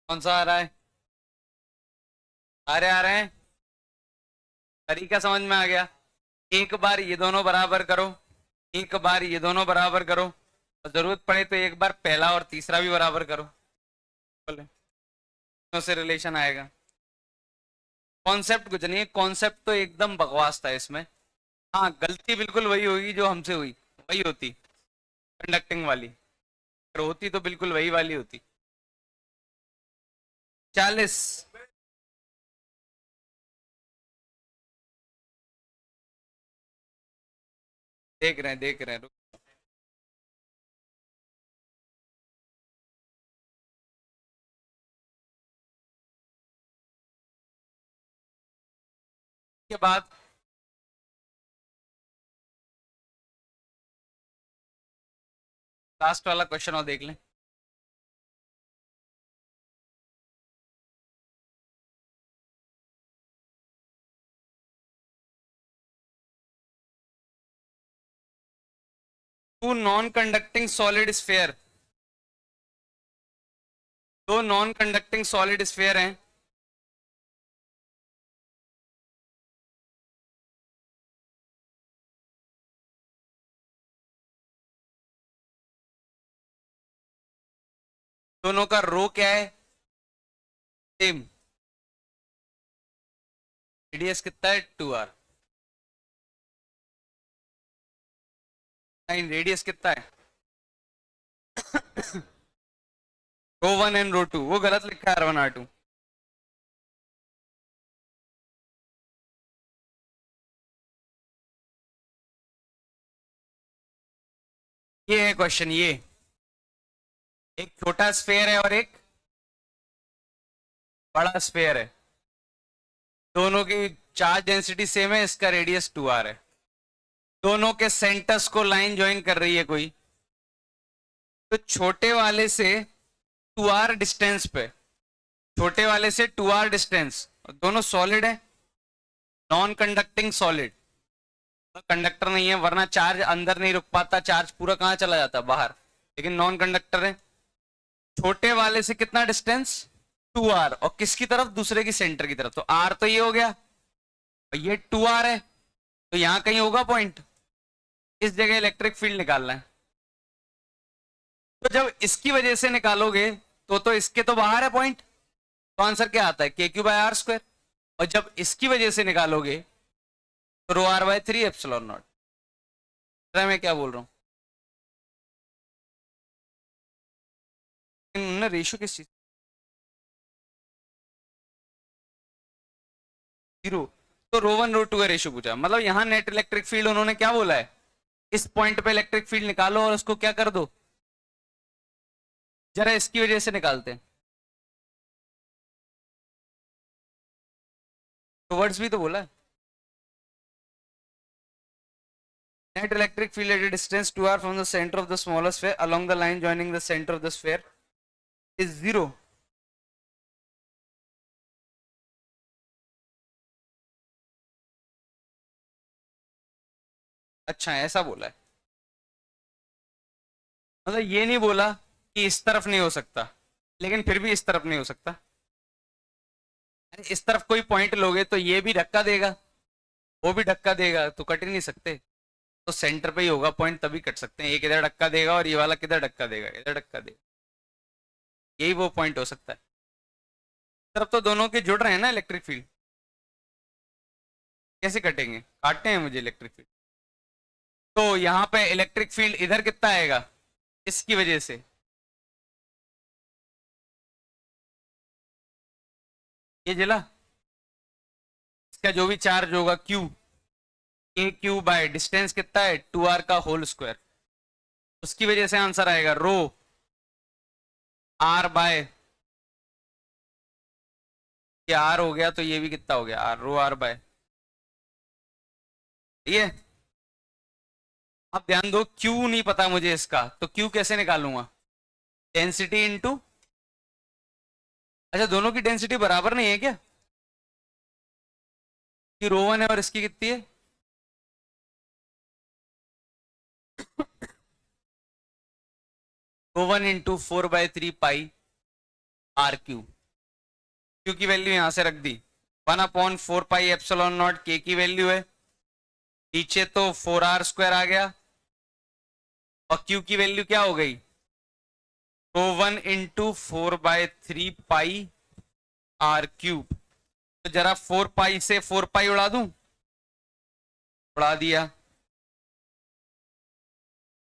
कौन सा आ रहा है? आ रहे हैं। तरीका समझ में आ गया। एक बार ये दोनों बराबर करो, एक बार ये दोनों बराबर करो, और जरूरत पड़े तो एक बार पहला और तीसरा भी बराबर करो। बोले दोनों से रिलेशन आएगा। कॉन्सेप्ट कुछ नहीं है, कॉन्सेप्ट तो एकदम बकवास था इसमें। हाँ, गलती बिल्कुल वही होगी जो हमसे हुई, वही होती, कंडक्टिंग वाली। अगर होती तो बिल्कुल वही वाली होती। 40। देख रहे हैं, देख रहे हैं, रुक। के बाद लास्ट वाला क्वेश्चन और देख लें। Two non conducting solid sphere, दो नॉन कंडक्टिंग सॉलिड स्फेयर हैं। दोनों का रो क्या है? सेम। रेडियस कितना है? 2r। नहीं, रेडियस कितना है? रो 1 एंड रो 2, वो गलत लिखा है, r1 r2। ये है क्वेश्चन, ये एक छोटा स्फेयर है और एक बड़ा स्फेयर है। दोनों की चार्ज डेंसिटी सेम है, इसका रेडियस 2r है। दोनों के सेंटर्स को लाइन ज्वाइन कर रही है कोई, तो छोटे वाले से 2r डिस्टेंस पे, छोटे वाले से 2r डिस्टेंस, दोनों सॉलिड है, नॉन कंडक्टिंग सॉलिड। कंडक्टर नहीं है, वरना चार्ज अंदर नहीं रुक पाता, चार्ज पूरा कहाँ चला जाता, बाहर। लेकिन नॉन कंडक्टर है। छोटे वाले से कितना डिस्टेंस 2r, और किसकी तरफ, दूसरे की सेंटर की तरफ, तो r तो ये हो गया और ये 2r है, तो यहां कहीं होगा पॉइंट, इस जगह इलेक्ट्रिक फील्ड निकालना है। तो जब इसकी वजह से निकालोगे तो इसके तो बाहर है पॉइंट, तो आंसर क्या आता है KQ/r²। और जब इसकी वजह से निकालोगे तो ρr/3ε0। मैं क्या बोल रहा हूँ, रेशियो किस चीज, जीरो। तो ρ1 ρ2 का रेशियो पूछा, मतलब यहां नेट इलेक्ट्रिक फील्ड उन्होंने क्या बोला है, इस पॉइंट पे इलेक्ट्रिक फील्ड निकालो और उसको क्या कर दो, जरा इसकी वजह से निकालते हैं, तो वर्ड्स भी तो बोला है। Net electric field at a distance 2r from the center of the smaller sphere along the line joining the center of the sphere is 0। अच्छा ऐसा बोला है, मतलब ये नहीं बोला कि इस तरफ नहीं हो सकता, लेकिन फिर भी इस तरफ नहीं हो सकता। अरे इस तरफ कोई पॉइंट लोगे तो ये भी धक्का देगा, वो भी धक्का देगा, तो कट ही नहीं सकते, तो सेंटर पे ही होगा पॉइंट, तभी कट सकते हैं। एक इधर धक्का देगा और ये वाला किधर धक्का देगा, इधर धक्का देगा, यही वो पॉइंट हो सकता है। इस तरफ तो दोनों के जुड़ रहे हैं ना इलेक्ट्रिक फील्ड, कैसे कटेंगे, काटते हैं मुझे इलेक्ट्रिक फील्ड। तो यहाँ पे इलेक्ट्रिक फील्ड इधर कितना आएगा, इसकी वजह से ये जिला, इसका जो भी चार्ज होगा Q, KQ/डिस्टेंस कितना है 2r², उसकी वजह से आंसर आएगा ρr/, ये r हो गया तो ये भी कितना हो गया r, ρr/, ये। अब ध्यान दो, Q नहीं पता मुझे इसका, तो Q कैसे निकालूंगा, डेंसिटी इनटू, अच्छा दोनों की डेंसिटी बराबर नहीं है क्या, कि ρ1 है और इसकी कितनी है, ρ1 इंटू 4/3πr³। Q की वैल्यू यहां से रख दी, 1/4πε0, K की वैल्यू है, नीचे तो 4r² आ गया, और Q की वैल्यू क्या हो गई, ρ1 इंटू 4/3πr³। तो जरा 4π से 4π उड़ा दूं, उड़ा दिया,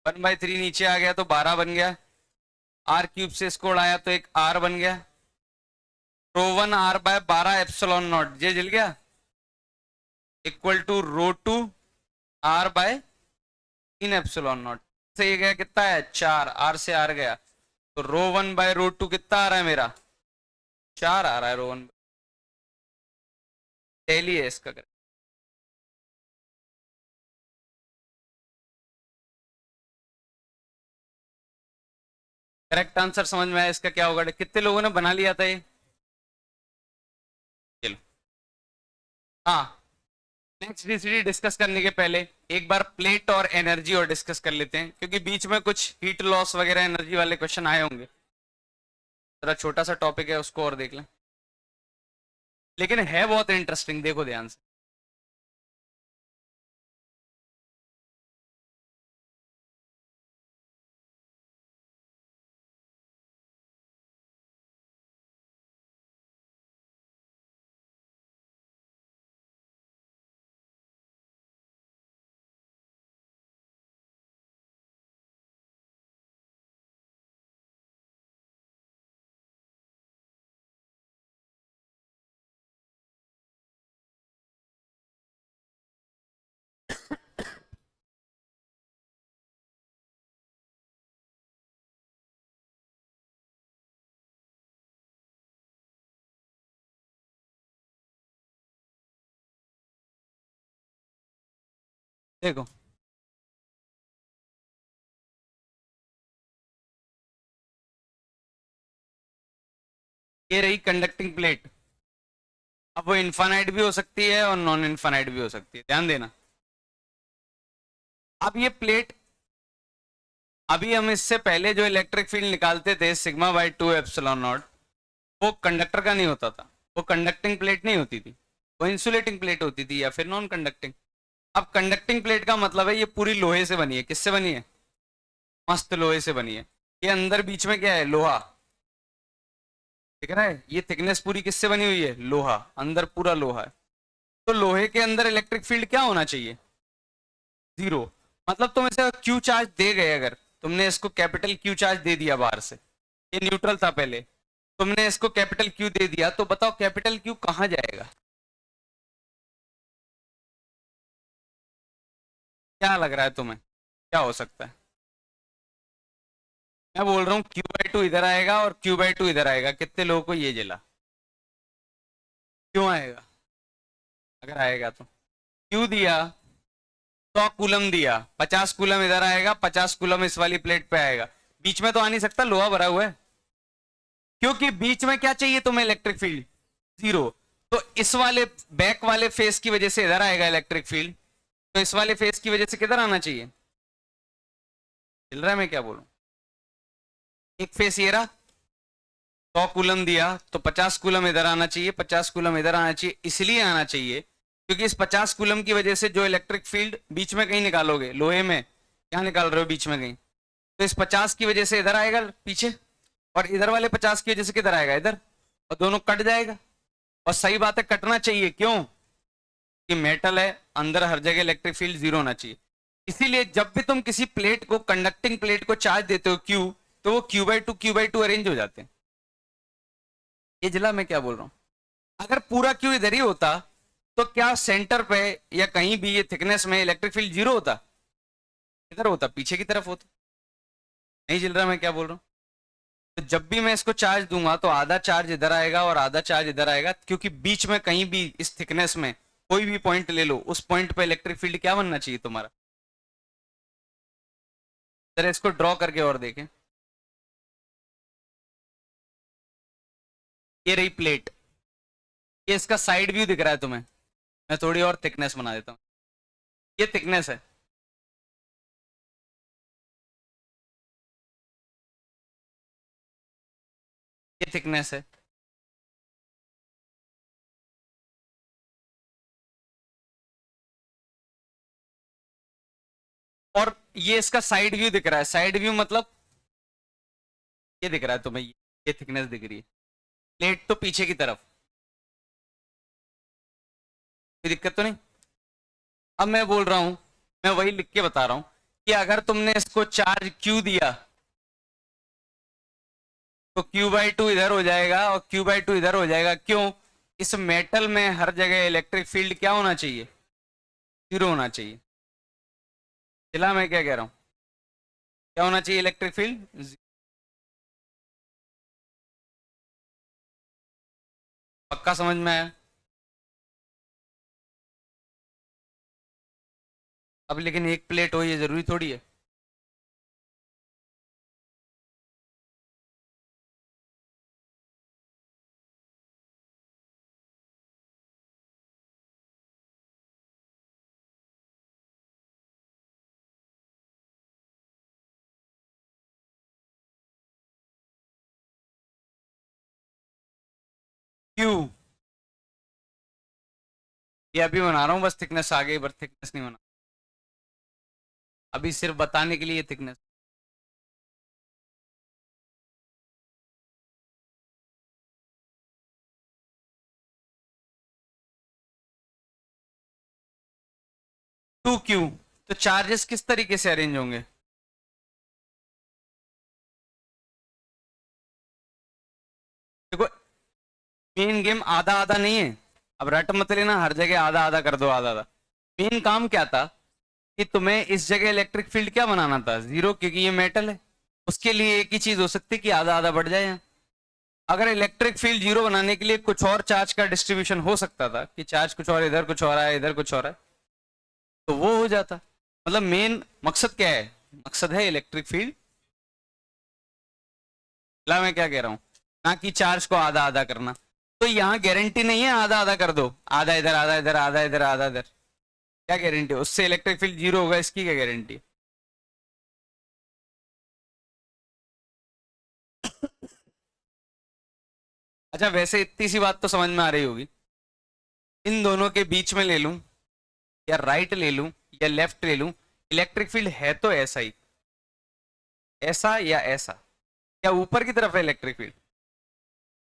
1/3 नीचे आ गया तो 12 बन गया, r³ से इसको उड़ाया तो एक r बन गया, ρ1 r/12ε0, ये जल गया, इक्वल टू ρ2 r/3ε0। से ये गया कितना है 4, r से r गया, तो ρ1/ρ2 कितना आ रहा है मेरा, 4 आ रहा है ρ1। डेली है इसका, करेक्ट आंसर समझ में आया इसका क्या होगा, कितने लोगों ने बना लिया था ये, चलो। हाँ, नेक्स्ट डीसीडी डिस्कस करने के पहले एक बार प्लेट और एनर्जी और डिस्कस कर लेते हैं, क्योंकि बीच में कुछ हीट लॉस वगैरह एनर्जी वाले क्वेश्चन आए होंगे, जरा छोटा सा टॉपिक है उसको और देख लें, लेकिन है बहुत इंटरेस्टिंग, देखो ध्यान से। देखो ये रही कंडक्टिंग प्लेट, अब वो इनफाइनाइट भी हो सकती है और नॉन इनफाइनाइट भी हो सकती है, ध्यान देना। अब ये प्लेट अभी हम इससे पहले जो इलेक्ट्रिक फील्ड निकालते थे सिग्मा बाई 2 एप्सिलॉन नॉट, वो कंडक्टर का नहीं होता था, वो कंडक्टिंग प्लेट नहीं होती थी, वो इंसुलेटिंग प्लेट होती थी या फिर नॉन कंडक्टिंग। अब कंडक्टिंग प्लेट का मतलब है ये पूरी लोहे से बनी है। किससे बनी है? मस्त लोहे से बनी है। ये अंदर बीच में क्या है? लोहा। दिख रहा है? ये थिकनेस पूरी किससे बनी हुई है? लोहा। अंदर पूरा लोहा है। तो लोहे के अंदर इलेक्ट्रिक फील्ड क्या होना चाहिए? जीरो। मतलब तुम इसे क्यू चार्ज दे गए, अगर तुमने इसको कैपिटल क्यू चार्ज दे दिया बाहर से, ये न्यूट्रल था पहले, तुमने इसको कैपिटल क्यू दे दिया, तो बताओ कैपिटल क्यू कहां जाएगा? क्या लग रहा है तुम्हें, क्या हो सकता है? मैं बोल रहा हूँ क्यू बाई टू इधर आएगा और क्यू बाई टू इधर आएगा। कितने लोगों को ये जला? क्यों आएगा? अगर आएगा तो क्यू दिया, 100 कूलम दिया, 50 कूलम इधर आएगा, 50 कूलम इस वाली प्लेट पे आएगा। बीच में तो आ नहीं सकता, लोहा भरा हुआ है। क्योंकि बीच में क्या चाहिए तुम्हें? Electric field zero. तो इस वाले बैक वाले फेस की वजह से इधर आएगा इलेक्ट्रिक फील्ड, तो इस वाले फेस की वजह से किधर आना चाहिए? चल रहा है मैं क्या बोलूं? एक फेस ये रहा, 100 कूलम दिया तो 50 कूलम इधर आना चाहिए, 50 कूलम इधर आना चाहिए। इसलिए आना चाहिए क्योंकि इस 50 कूलम की वजह से जो इलेक्ट्रिक फील्ड बीच में कहीं निकालोगे, लोहे में क्या निकाल रहे हो बीच में कहीं, तो इस 50 की वजह से इधर आएगा पीछे, और इधर वाले 50 की वजह से किधर आएगा? इधर। और दोनों कट जाएगा। और सही बात है, कटना चाहिए। क्यों? कि मेटल है, अंदर हर जगह इलेक्ट्रिक फील्ड जीरो होना चाहिए। इसीलिए जब भी तुम किसी प्लेट को, कंडक्टिंग प्लेट को चार्ज देते हो क्यू, तो वो क्यू बाई टू अरेंज हो जाते हैं। ये जिला मैं क्या बोल रहा हूँ? अगर पूरा क्यू इधर ही होता, तो क्या सेंटर पे या कहीं भी ये थिकनेस में इलेक्ट्रिक फील्ड जीरो होता? इधर होता, पीछे की तरफ होता। नहीं जिल रहा मैं क्या बोल रहा हूँ? तो जब भी मैं इसको चार्ज दूंगा तो आधा चार्ज इधर आएगा और आधा चार्ज इधर आएगा, क्योंकि बीच में कहीं भी इस थिकनेस में कोई भी पॉइंट ले लो, उस पॉइंट पे इलेक्ट्रिक फील्ड क्या बनना चाहिए तुम्हारा? जरा इसको ड्रॉ करके और देखें। ये रही प्लेट, ये इसका साइड व्यू दिख रहा है तुम्हें? मैं थोड़ी और थिकनेस बना देता हूँ। ये थिकनेस है, ये थिकनेस है। और ये इसका साइड व्यू दिख रहा है। साइड व्यू मतलब ये दिख रहा है तुम्हें, ये थिकनेस दिख रही है। प्लेट तो पीछे की तरफ, कोई दिक्कत तो नहीं? अब मैं बोल रहा हूं, मैं वही लिख के बता रहा हूं कि अगर तुमने इसको चार्ज क्यू दिया, तो क्यू बाई टू इधर हो जाएगा और क्यू बाई टू इधर हो जाएगा। क्यों? इस मेटल में हर जगह इलेक्ट्रिक फील्ड क्या होना चाहिए? जीरो होना चाहिए। चला मैं क्या कह रहा हूं? क्या होना चाहिए? Electric field. पक्का समझ में आया? अब लेकिन एक प्लेट हो ये जरूरी थोड़ी है। क्यू ये अभी बना रहा हूँ, बस थिकनेस आ गई, पर थिकनेस नहीं बना अभी, सिर्फ बताने के लिए थिकनेस। Two Q. तो चार्जेस किस तरीके से अरेंज होंगे? देखो, मेन गेम आधा आधा नहीं है। अब रट मत लेना, हर जगह आधा आधा कर दो, आधा आधा। मेन काम क्या था कि तुम्हें इस जगह इलेक्ट्रिक फील्ड क्या बनाना था? जीरो, क्योंकि ये मेटल है। उसके लिए एक ही चीज हो सकती है कि आधा आधा बढ़ जाए यहाँ। अगर इलेक्ट्रिक फील्ड जीरो बनाने के लिए कुछ और चार्ज का डिस्ट्रीब्यूशन हो सकता था, कि चार्ज कुछ और, इधर कुछ और है, इधर कुछ और है, तो वो हो जाता। मतलब मेन मकसद क्या है? मकसद है इलेक्ट्रिक फील्ड। ला मैं क्या कह रहा हूँ, ना कि चार्ज को आधा आधा करना। तो यहाँ गारंटी नहीं है आधा आधा कर दो, आधा इधर आधा इधर आधा इधर आधा इधर। क्या गारंटी? उससे इलेक्ट्रिक फील्ड जीरो होगा, इसकी क्या गारंटी? अच्छा वैसे इतनी सी बात तो समझ में आ रही होगी, इन दोनों के बीच में ले लूं या राइट ले लूं या लेफ्ट ले लूं, इलेक्ट्रिक फील्ड है तो ऐसा ही, ऐसा या ऐसा, या ऊपर की तरफ है इलेक्ट्रिक फील्ड।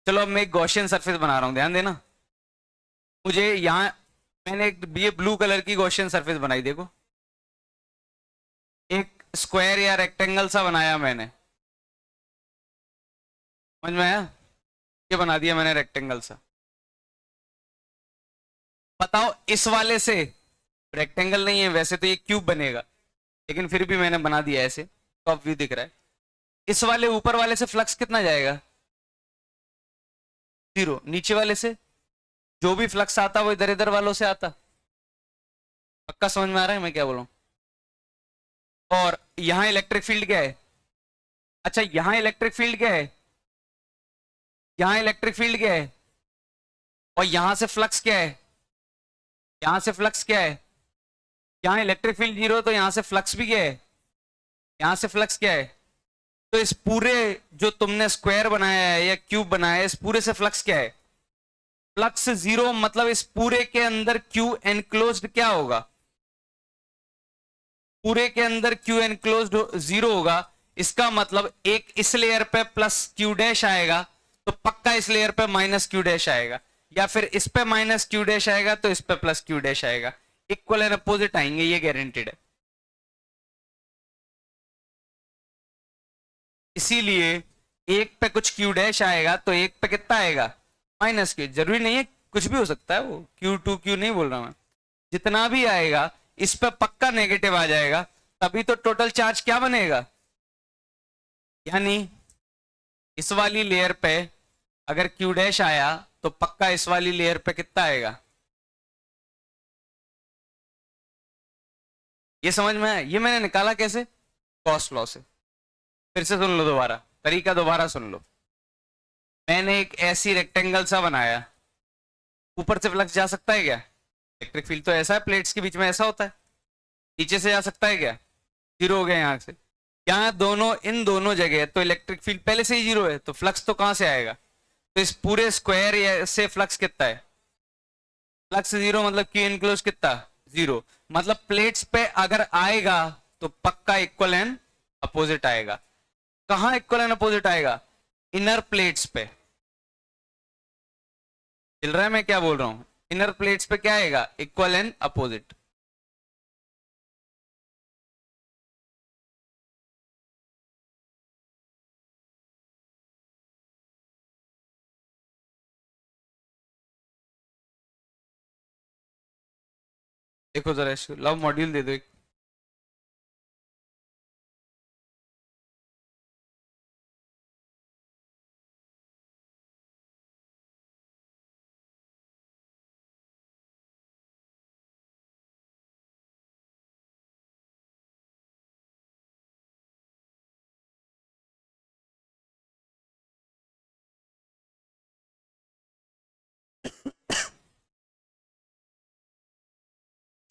चलो अब मैं एक गॉसियन सरफेस बना रहा हूं, ध्यान देना। मुझे यहां, मैंने एक ये ब्लू कलर की गॉसियन सरफेस बनाई, देखो एक स्क्वायर या रेक्टेंगल सा बनाया मैंने, समझ में आया? ये बना दिया मैंने रेक्टेंगल सा। बताओ इस वाले से, रेक्टेंगल नहीं है वैसे तो ये क्यूब बनेगा, लेकिन फिर भी मैंने बना दिया ऐसे, तो अब व्यू दिख रहा है। इस वाले ऊपर वाले से फ्लक्स कितना जाएगा? 0। नीचे वाले से जो भी फ्लक्स आता वो इधर इधर वालों से आता। पक्का समझ में आ रहा है मैं क्या बोल रहा हूं? और यहां इलेक्ट्रिक फील्ड क्या है? अच्छा यहां इलेक्ट्रिक फील्ड क्या है? यहां इलेक्ट्रिक फील्ड क्या है? और यहां से फ्लक्स क्या है? यहां से फ्लक्स क्या है? यहां इलेक्ट्रिक फील्ड 0 तो यहां से फ्लक्स भी क्या है? यहां से फ्लक्स क्या है? तो इस पूरे जो तुमने स्क्वायर बनाया है या क्यूब बनाया है, इस पूरे से फ्लक्स क्या है? फ्लक्स 0, मतलब इस पूरे के अंदर क्यू एनक्लोज्ड क्या होगा? पूरे के अंदर क्यू एनक्लोज्ड 0 होगा। इसका मतलब एक इस लेयर पे प्लस क्यू डैश आएगा, तो पक्का इस लेयर पे माइनस क्यू डैश आएगा, या फिर इस पे माइनस क्यू डैश आएगा तो इस पे प्लस क्यू डैश आएगा। इक्वल एंड अपोजिट आएंगे, ये गारंटेड है। इसीलिए एक पे कुछ क्यू डैश आएगा तो एक पे कितना आएगा? Minus Q. जरूरी नहीं है, कुछ भी हो सकता है, वो क्यू टू क्यू नहीं बोल रहा मैं। जितना भी आएगा इस पे पक्का नेगेटिव आ जाएगा, तभी तो टोटल चार्ज क्या बनेगा? यानी इस वाली लेयर पे अगर क्यू डैश आया तो पक्का इस वाली लेयर पे कितना आएगा? ये समझ में आया? ये मैंने निकाला कैसे? गॉस लॉ से। फिर से सुन लो दोबारा, तरीका दोबारा सुन लो। मैंने एक ऐसी रेक्टेंगल सा बनाया, ऊपर से फ्लक्स जा सकता है क्या? इलेक्ट्रिक फील्ड तो ऐसा है, प्लेट्स के बीच में ऐसा होता है, नीचे से जा सकता है क्या? 0 हो गया यहाँ से। यहाँ दोनों, इन दोनों जगह तो इलेक्ट्रिक फील्ड पहले से ही 0 है, तो फ्लक्स तो कहां से आएगा? तो इस पूरे स्क्वायर से फ्लक्स कितना है? फ्लक्स 0 मतलब क्यू इनक्लोज कितना? 0। मतलब प्लेट्स पे अगर आएगा तो पक्का इक्वल एंड अपोजिट आएगा। कहां इक्वल एंड अपोजिट आएगा? इनर प्लेट्स पे। चल रहा है मैं क्या बोल रहा हूं? इनर प्लेट्स पे क्या आएगा? Equal and opposite. देखो जरा इसको, लव मॉड्यूल दे दो एक।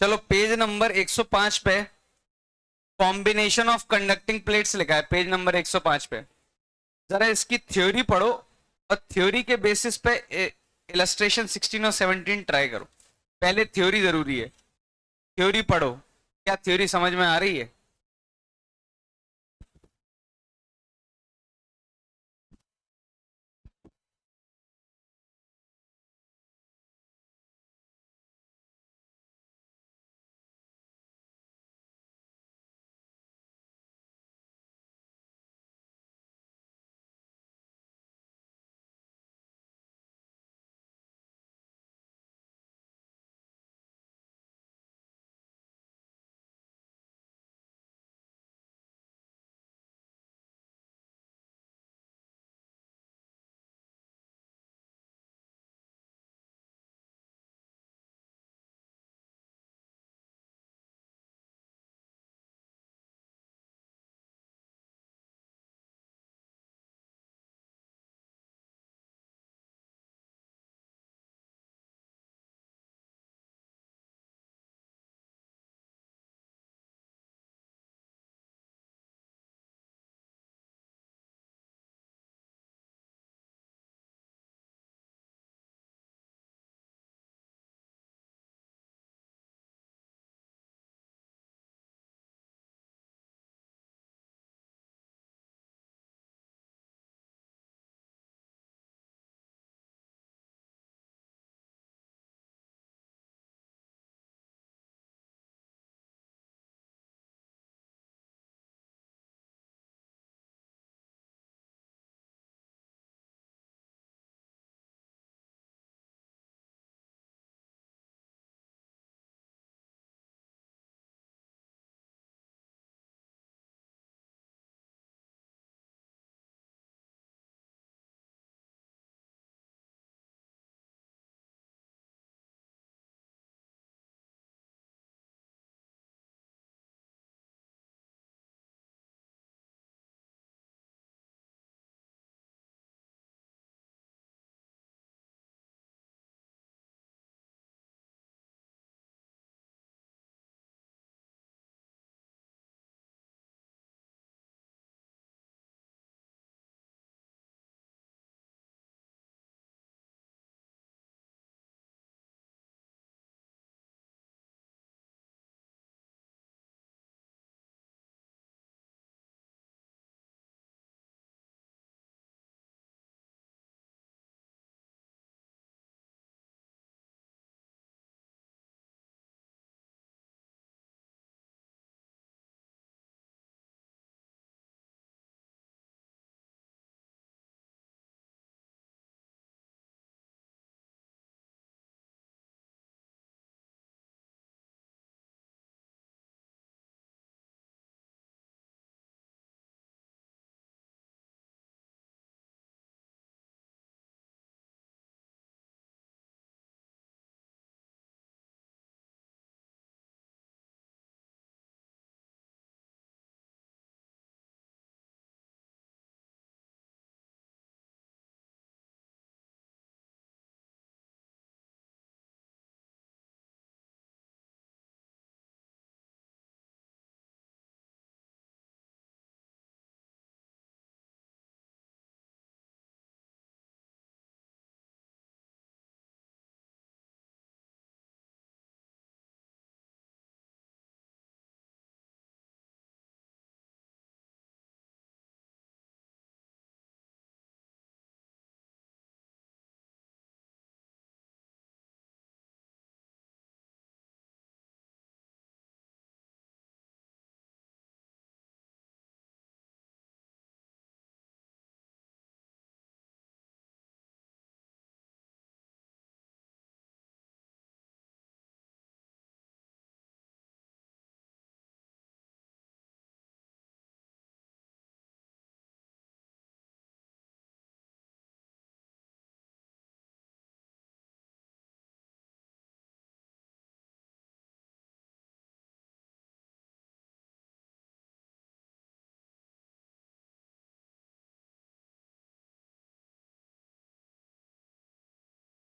चलो पेज नंबर 105 पे कॉम्बिनेशन ऑफ कंडक्टिंग प्लेट्स लिखा है, पेज नंबर 105 पे। जरा इसकी थ्योरी पढ़ो और थ्योरी के बेसिस पे इलस्ट्रेशन 16 और 17 ट्राई करो। पहले थ्योरी जरूरी है, थ्योरी पढ़ो। क्या थ्योरी समझ में आ रही है?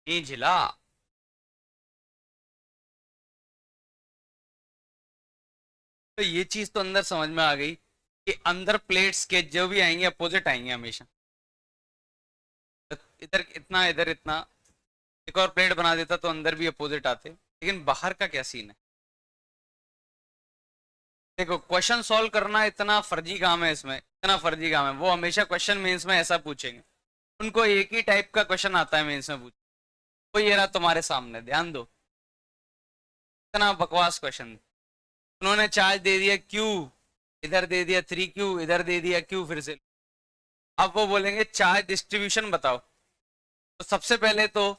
नहीं झिला। तो ये चीज तो अंदर समझ में आ गई कि अंदर प्लेट्स के जो भी आएंगे अपोजिट आएंगे हमेशा। तो इधर इतना इधर इतना, एक और प्लेट बना देता तो अंदर भी अपोजिट आते, लेकिन बाहर का क्या सीन है? देखो क्वेश्चन सॉल्व करना इतना फर्जी काम है, इसमें इतना फर्जी काम है। वो हमेशा क्वेश्चन मेंस में ऐसा पूछेंगे, उनको एक ही टाइप का क्वेश्चन आता है मेंस में पूछ। वो ये रहा तुम्हारे सामने, ध्यान दो, इतना बकवास क्वेश्चन। उन्होंने चार्ज दे दिया क्यू, इधर दे दिया 3Q, इधर दे दिया Q फिर से। अब वो बोलेंगे चार्ज डिस्ट्रीब्यूशन बताओ। तो सबसे पहले तो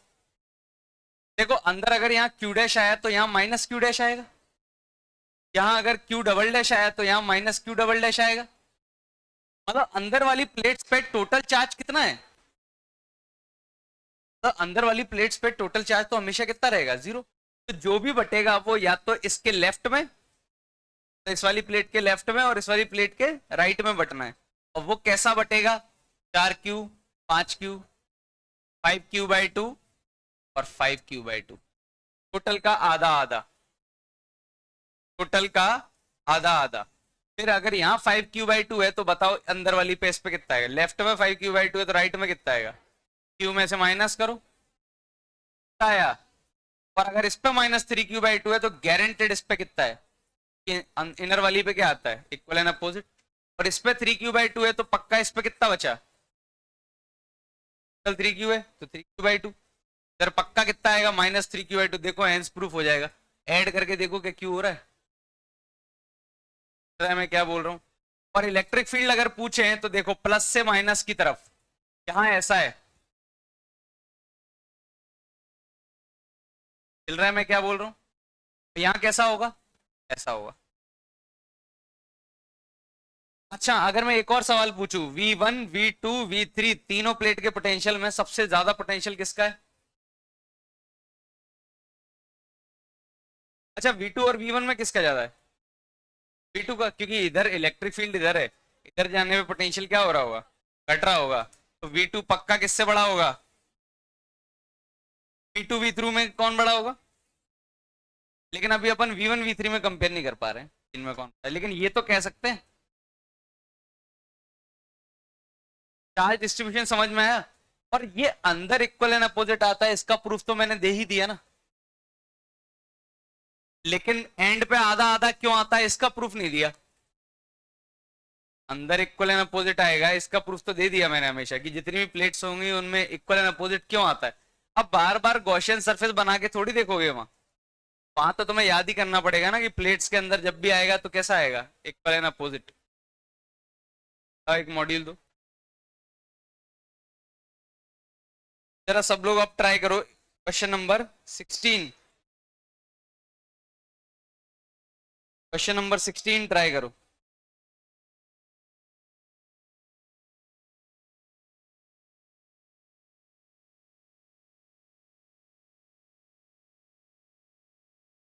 देखो, अंदर अगर यहाँ Q डैश आया तो यहाँ माइनस Q डैश आएगा, यहाँ अगर Q डबल डैश आया तो यहाँ माइनस Q डबल डैश आएगा। मतलब अंदर वाली प्लेट्स पे टोटल चार्ज कितना है? तो अंदर वाली प्लेट्स पे टोटल चार्ज तो हमेशा कितना रहेगा? 0। तो जो भी बटेगा वो या तो इसके लेफ्ट में, तो इस वाली प्लेट के लेफ्ट में, और इस वाली प्लेट के राइट में बटना है। और वो कैसा बटेगा? 4Q, 5Q, 5Q/2 और 5Q/2, टोटल का आधा आधा, टोटल का आधा आधा। फिर अगर यहाँ 5Q/2 है तो बताओ अंदर वाली पे इस पे कितना आएगा? लेफ्ट में 5Q/2 है तो राइट में कितना आएगा? Q में से माइनस करो, आया। और अगर इस पे -3Q/2 है तो गारंटेड इस पे कितना है? इनर वाली पे क्या आता है? Equal and opposite. और इस पे 3Q/2 है तो पक्का इस पे कितना बचा? कल 3Q है तो 3Q/2, इधर पक्का कितना आएगा? -3Q/2। देखो हैंस प्रूफ हो जाएगा, ऐड करके देखो क्या Q हो रहा है मैं क्या बोल रहा हूँ। और इलेक्ट्रिक फील्ड अगर पूछे तो देखो प्लस से माइनस की तरफ, यहाँ ऐसा है, मिल रहा है मैं क्या बोल रहा हूँ? यहाँ कैसा होगा? ऐसा होगा। अच्छा अगर मैं एक और सवाल पूछूं, V1, V2, V3 तीनों प्लेट के पोटेंशियल में सबसे ज्यादा पोटेंशियल किसका है? अच्छा V2 और V1 में किसका ज्यादा है? V2 का, क्योंकि इधर इलेक्ट्रिक फील्ड इधर है, इधर जाने में पोटेंशियल क्या हो रहा होगा? घट रहा होगा। तो V2 पक्का किससे बड़ा होगा? V2 V3 में कौन बड़ा होगा? लेकिन अभी अपन V1 V3 में कंपेयर नहीं कर पा रहे हैं इनमें कौन है, लेकिन ये तो कह सकते हैं। चार्ज डिस्ट्रीब्यूशन समझ में आया? और ये अंदर इक्वल एंड अपोजिट आता है, इसका प्रूफ तो मैंने दे ही दिया ना। लेकिन एंड पे आधा आधा क्यों आता है, इसका प्रूफ नहीं दिया। अंदर इक्वल एंड अपोजिट आएगा, इसका प्रूफ तो दे दिया मैंने हमेशा कि जितनी भी प्लेट्स होंगी उनमें इक्वल एंड अपोजिट क्यों आता है। अब बार बार गॉसियन सरफेस बना के थोड़ी देखोगे, वहां तो तुम्हें याद ही करना पड़ेगा ना कि प्लेट्स के अंदर जब भी आएगा तो कैसा आएगा? Equal and opposite. एक मॉड्यूल दो जरा, सब लोग अब ट्राई करो question number 16। Question number 16 try करो।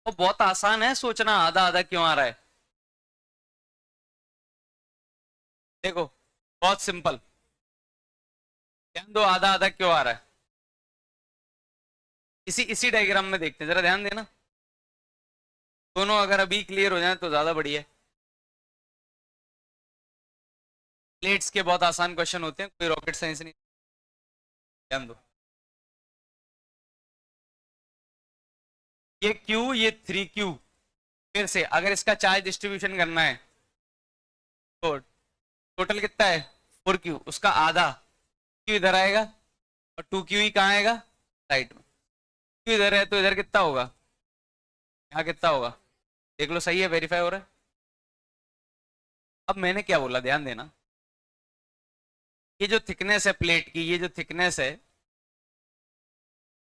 वो बहुत आसान है, सोचना आधा आधा क्यों आ रहा है। देखो बहुत सिंपल, ध्यान दो आधा आधा क्यों आ रहा है। इसी इसी डायग्राम में देखते हैं, जरा ध्यान देना। दोनों अगर अभी क्लियर हो जाए तो ज्यादा बढ़िया है। प्लेट्स के बहुत आसान क्वेश्चन होते हैं, कोई रॉकेट साइंस नहीं। ध्यान दो, ये Q, ये 3Q। फिर से अगर इसका चार्ज डिस्ट्रीब्यूशन करना है तो टोटल कितना है? 4Q, उसका आधा Q इधर आएगा और 2Q ही कहाँ आएगा? राइट में। Q इधर है तो इधर कितना होगा? यहाँ कितना होगा? देख लो, सही है, वेरीफाई हो रहा है। अब मैंने क्या बोला, ध्यान देना। ये जो थिकनेस है प्लेट की, ये जो थिकनेस है,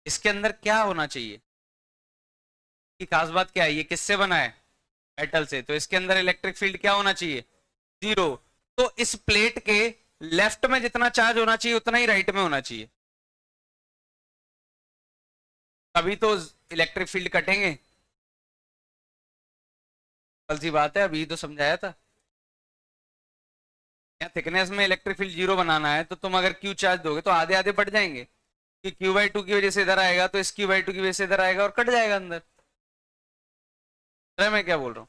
इसके अंदर क्या होना चाहिए? कि खास बात क्या है, ये किससे बना है? मेटल से। तो इसके अंदर इलेक्ट्रिक फील्ड क्या होना चाहिए? 0। तो इस प्लेट के लेफ्ट में जितना चार्ज होना चाहिए उतना ही राइट में होना चाहिए, तभी तो इलेक्ट्रिक फील्ड कटेंगे। कल सी बात है, अभी तो समझाया था। यहाँ थिकनेस में इलेक्ट्रिक फील्ड 0 बनाना है तो तुम अगर Q चार्ज दोगे तो आधे आधे बढ़ जाएंगे। कि Q/2 की वजह से इधर आएगा तो इस Q/2 की वजह से इधर आएगा और कट जाएगा अंदर। मैं क्या बोल रहा हूँ?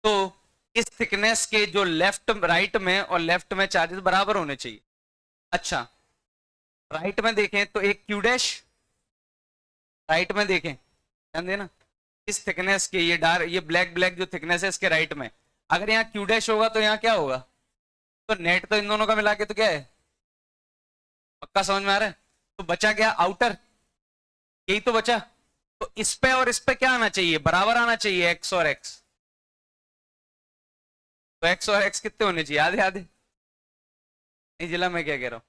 तो इस थिकनेस के जो लेफ्ट राइट में और लेफ्ट में चार्जेस बराबर होने चाहिए। अच्छा, राइट में देखें तो एक Q डैश, राइट में देखें, ध्यान देना, इस थिकनेस के ये ब्लैक ब्लैक जो थिकनेस है इसके राइट में, अगर यहाँ Q डैश होगा तो यहाँ क्या होगा? तो नेट तो इन दोनों का मिला के तो क्या है? पक्का समझ में आ रहा है? तो बचा क्या? आउटर, यही तो बचा। तो इस पे और इस पे क्या आना चाहिए? बराबर आना चाहिए, एक्स और एक्स। तो एक्स और एक्स कितने होने चाहिए? आधे आधे। नहीं जिला, मैं क्या कह रहा हूं,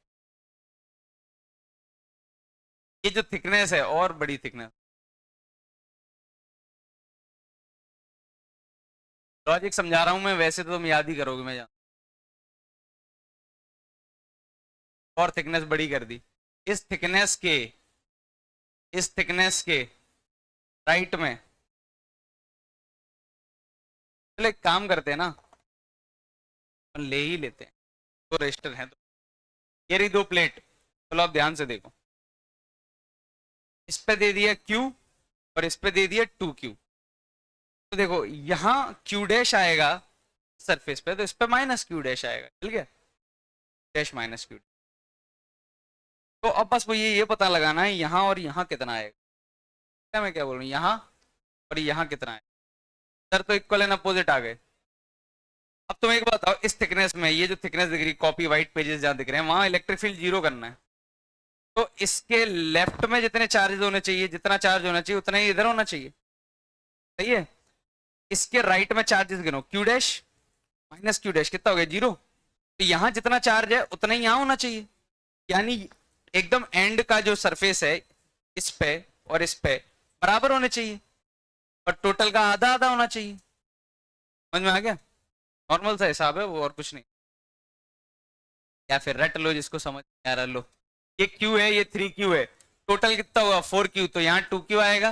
ये जो थिकनेस है और बड़ी थिकनेस, लॉजिक समझा रहा हूं मैं, वैसे तो तुम याद ही करोगे, मैं जान, और थिकनेस बड़ी कर दी। इस थिकनेस के, इस थिकनेस के राइट में, चलो एक काम करते हैं ना, ले ही लेते हैं, तो रजिस्टर है तो। ये रही दो प्लेट, चलो आप ध्यान से देखो, इस पे दे दिया Q और इस पे दे दिया 2Q। तो देखो यहां Q डैश आएगा सरफेस पे, तो इस पे माइनस Q डैश आएगा, ठीक है, डैश माइनस Q। तो अब बस वो ये पता लगाना है यहाँ और यहाँ कितना आएगा। क्या मैं क्या बोल रहा हूँ, यहाँ और यहाँ कितना है? सर तो इक्वल एंड अपोजिट आ गए। अब तुम एक बात बताओ, इस थिकनेस में ये जो थिकनेस दिख रही, कॉपी वाइट पेजेस जहाँ दिख रहे हैं, वहां इलेक्ट्रिक फील्ड जीरो करना है। तो इसके लेफ्ट में जितने चार्जेस होने चाहिए, जितना चार्ज होना चाहिए उतना ही इधर होना चाहिए, सही है। इसके राइट में चार्जेस गिनो, Q dash minus Q dash कितना हो गया? जीरो। तो यहाँ जितना चार्ज है उतना ही यहाँ होना चाहिए, यानी एकदम एंड का जो सरफेस है इस पे और इस पे बराबर होने चाहिए, और टोटल का आधा आधा होना चाहिए। समझ में आ गया? नॉर्मल सा हिसाब है वो, और कुछ नहीं। या फिर रट लो, जिसको समझ में आ रहा लो। ये Q है, ये 3Q है, टोटल कितना हुआ? 4Q। तो यहाँ 2Q आएगा,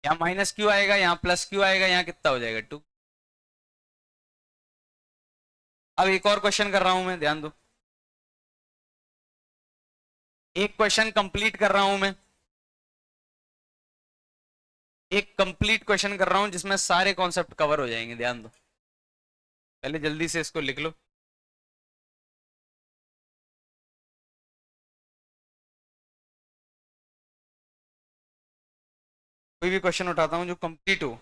यहाँ माइनस Q आएगा, यहाँ प्लस Q आएगा, यहाँ कितना हो जाएगा? 2। अब एक और क्वेश्चन कर रहा हूं मैं, ध्यान दो, एक क्वेश्चन कंप्लीट कर रहा हूं मैं, एक कंप्लीट क्वेश्चन कर रहा हूं जिसमें सारे कॉन्सेप्ट कवर हो जाएंगे, ध्यान दो। पहले जल्दी से इसको लिख लो। कोई भी क्वेश्चन उठाता हूं जो कंप्लीट हो।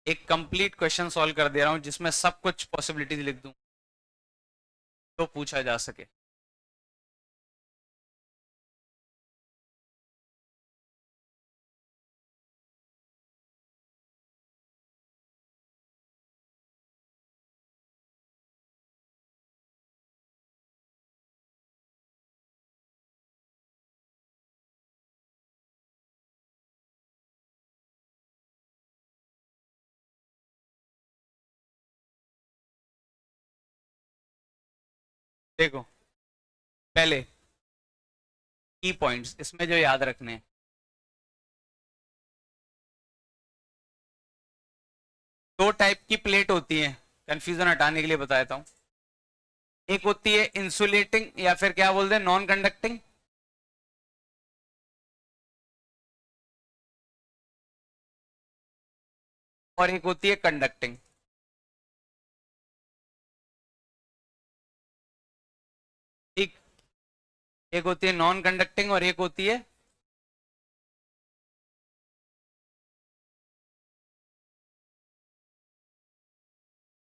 एक कंप्लीट क्वेश्चन सॉल्व कर दे रहा हूं जिसमें सब कुछ पॉसिबिलिटीज लिख दूं तो पूछा जा सके। देखो, पहले की पॉइंट्स इसमें जो याद रखने हैं, दो टाइप की प्लेट होती है, कंफ्यूजन हटाने के लिए बता देता हूं। एक होती है इंसुलेटिंग, या फिर क्या बोलते हैं, नॉन कंडक्टिंग, और एक होती है कंडक्टिंग। ठीक, एक होती है नॉन कंडक्टिंग और एक होती है,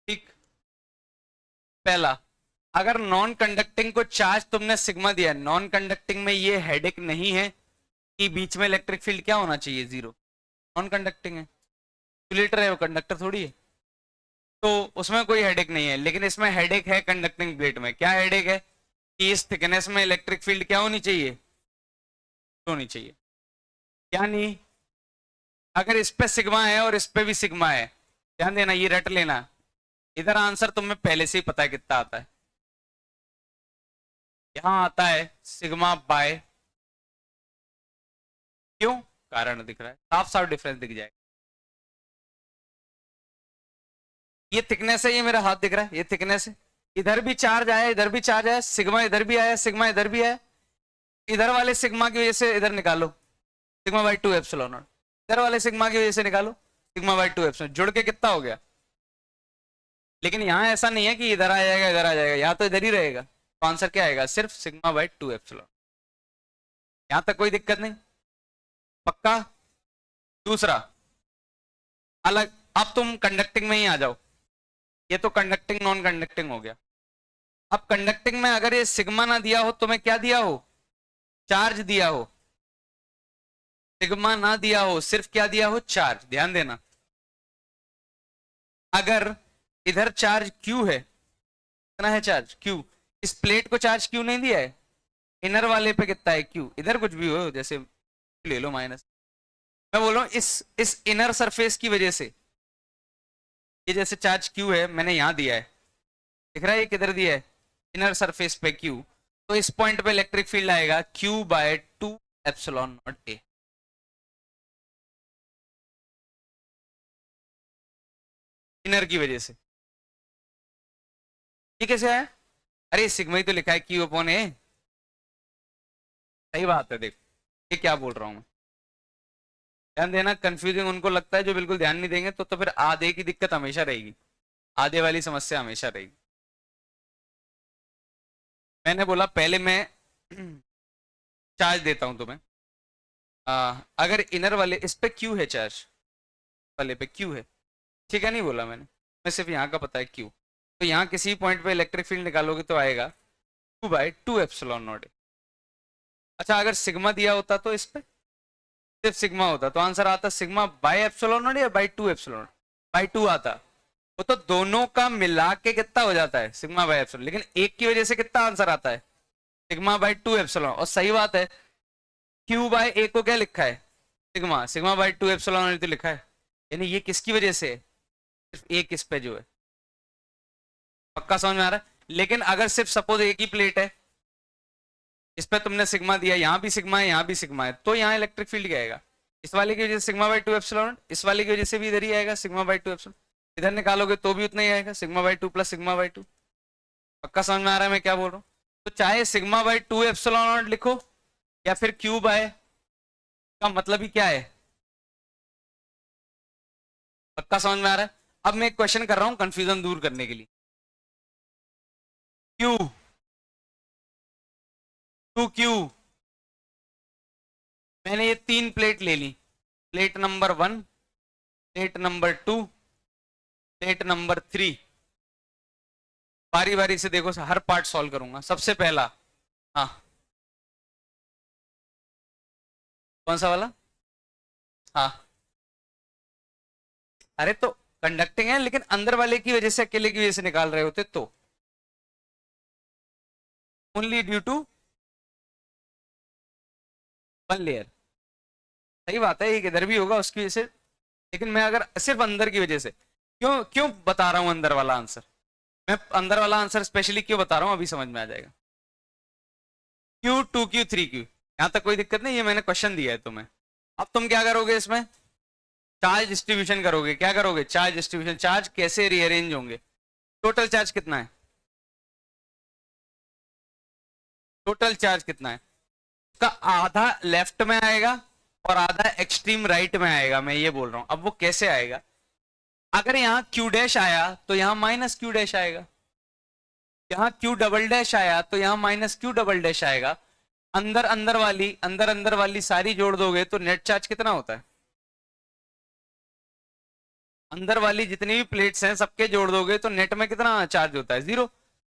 ठीक, पहला, अगर नॉन कंडक्टिंग को चार्ज तुमने सिग्मा दिया, नॉन कंडक्टिंग में ये हेडेक नहीं है कि बीच में इलेक्ट्रिक फील्ड क्या होना चाहिए? जीरो। नॉन कंडक्टिंग है, इंसुलेटर है, वो कंडक्टर थोड़ी है। तो उसमें कोई हेडेक नहीं है, लेकिन इसमें हेडेक है कंडक्टिंग प्लेट में। क्या हेडेक है कि इस थिकनेस में इलेक्ट्रिक फील्ड क्या होनी चाहिए, होनी चाहिए। क्या नहीं, अगर इस पे सिग्मा है और इस पे भी सिग्मा है, ध्यान देना, ये रट लेना, इधर आंसर तुम्हें पहले से ही पता है कितना आता है। यहां आता है सिग्मा बाय, क्यों, कारण दिख रहा है, साफ साफ डिफरेंस दिख जाएगा। ये थिकनेस है, ये मेरा हाथ दिख रहा है, ये थिकनेस है, इधर भी चार्ज आया, इधर भी चार्ज आया, सिग्मा इधर भी आया, सिग्मा इधर भी आया, इधर वाले सिग्मा की वजह से इधर निकालो सिग्मा बाई 2 एप्सिलॉन नॉट, इधर वाले सिग्मा की वजह से निकालो सिग्मा बाई 2 एप्सिलॉन, जुड़ के कितना हो गया। लेकिन यहाँ ऐसा नहीं है कि इधर आ जाएगा इधर आ जाएगा, यहाँ तो इधर ही रहेगा, तो आंसर क्या आएगा, सिर्फ सिग्मा बाई 2 एप्सिलॉन। यहाँ तक कोई दिक्कत नहीं, पक्का। दूसरा अलग, अब तुम कंडक्टिंग में ही आ जाओ, ये तो कंडक्टिंग नॉन कंडक्टिंग हो गया। अब कंडक्टिंग में अगर ये सिग्मा ना दिया हो, तुम्हें क्या दिया हो, चार्ज दिया हो, सिग्मा ना दिया हो, सिर्फ क्या दिया हो, चार्ज। ध्यान देना, अगर इधर चार्ज Q है, कितना है चार्ज Q, इस प्लेट को चार्ज Q नहीं दिया है, इनर वाले पे कितना है Q, इधर कुछ भी हो, जैसे ले लो माइनस, मैं बोल रहा हूं इस इनर सरफेस की वजह से, ये जैसे चार्ज Q है, मैंने यहां दिया है, दिख रहा है ये किधर दिया है, इनर सरफेस पे Q, तो इस पॉइंट पे इलेक्ट्रिक फील्ड आएगा Q by 2 epsilon naught A। Inner की वजह से, ये कैसे आया, अरे सिग्मा ही तो लिखा है Q अपॉन A। सही बात है, देख ये क्या बोल रहा हूं मैं, ध्यान देना, कंफ्यूजिंग उनको लगता है जो बिल्कुल ध्यान नहीं देंगे, तो फिर आधे की दिक्कत हमेशा रहेगी, आधे वाली समस्या हमेशा रहेगी। मैंने बोला पहले मैं चार्ज देता हूं तुम्हें, अगर इनर वाले इस पे Q है, चार्ज वाले पे Q है, ठीक है, नहीं बोला मैंने, मैं सिर्फ यहाँ का पता है Q, तो यहाँ किसी पॉइंट पे इलेक्ट्रिक फील्ड निकालोगे तो आएगा Q बाय 2 एप्सिलॉन नॉट। अच्छा, अगर सिग्मा दिया होता तो इस पे सिर्फ सिग्मा होता तो आंसर आता सिग्मा बाय एप्सिलॉन नॉट या बाय 2 एप्सिलॉन नॉट, बाय 2 आता, वो तो दोनों का मिला के कितना हो जाता है, सिग्मा बाय एप्सिलॉन, लेकिन एक की वजह से कितना आंसर आता है, सिग्मा बाय 2 एप्सिलॉन। और सही बात है, Q बाय A को क्या लिखा है, सिग्मा, सिग्मा बाय 2 एप्सिलॉन तो लिखा है, यानी ये किसकी वजह से है, सिर्फ एक इस पे जो है, पक्का समझ में आ रहा है। लेकिन अगर सिर्फ सपोज एक ही प्लेट है, इस पे तुमने सिग्मा दिया, यहाँ भी सिग्मा है यहाँ भी सिग्मा है, तो यहाँ इलेक्ट्रिक फील्ड क्या आएगा, इस वाले की वजह से सिग्मा बाई 2 एप्सिलॉन, इस वाले की वजह से भी इधर ही आएगा सिग्मा बाई 2 एप्सिलॉन, इधर निकालोगे तो भी उतना ही आएगा sigma by 2 plus sigma by 2। पक्का समझ में आ रहा है मैं क्या बोल रहा हूँ। तो चाहे सिग्मा बाई 2 एप्सिलॉन लिखो या फिर Q बाय, का मतलब ही क्या है, पक्का समझ में आ रहा है। अब मैं एक क्वेश्चन कर रहा हूं कंफ्यूजन दूर करने के लिए, Q 2Q, मैंने ये 3 प्लेट ले ली, plate number 1, plate number 2, plate number 3, बारी बारी से देखो, हर पार्ट सॉल्व करूंगा। सबसे पहला, हाँ कौन सा वाला, हाँ, अरे तो कंडक्टिंग है, लेकिन अंदर वाले की वजह से, अकेले की वजह से निकाल रहे होते तो, only due to one layer, सही बात है, एक इधर भी होगा उसकी वजह से, लेकिन मैं अगर सिर्फ अंदर की वजह से, क्यों क्यों बता रहा हूं अंदर वाला आंसर, मैं अंदर वाला आंसर स्पेशली क्यों बता रहा हूं, अभी समझ में आ जाएगा। Q 2Q 3Q, यहां तक कोई दिक्कत नहीं, ये मैंने क्वेश्चन दिया है तुम्हें। अब तुम क्या करोगे, इसमें चार्ज डिस्ट्रीब्यूशन करोगे, क्या करोगे, चार्ज डिस्ट्रीब्यूशन, चार्ज कैसे रीअरेंज होंगे, टोटल चार्ज कितना है, टोटल चार्ज कितना है, उसका आधा लेफ्ट में आएगा और आधा एक्सट्रीम राइट में आएगा, मैं ये बोल रहा हूं। अब वो कैसे आएगा, अगर यहाँ Q डैश आया तो यहाँ माइनस Q डैश आएगा, यहाँ Q डबल डैश आया तो यहाँ माइनस Q डबल डैश आएगा, अंदर अंदर वाली सारी जोड़ दोगे तो नेट चार्ज कितना होता है, अंदर वाली जितनी भी प्लेट्स हैं सबके जोड़ दोगे तो नेट में कितना चार्ज होता है, 0।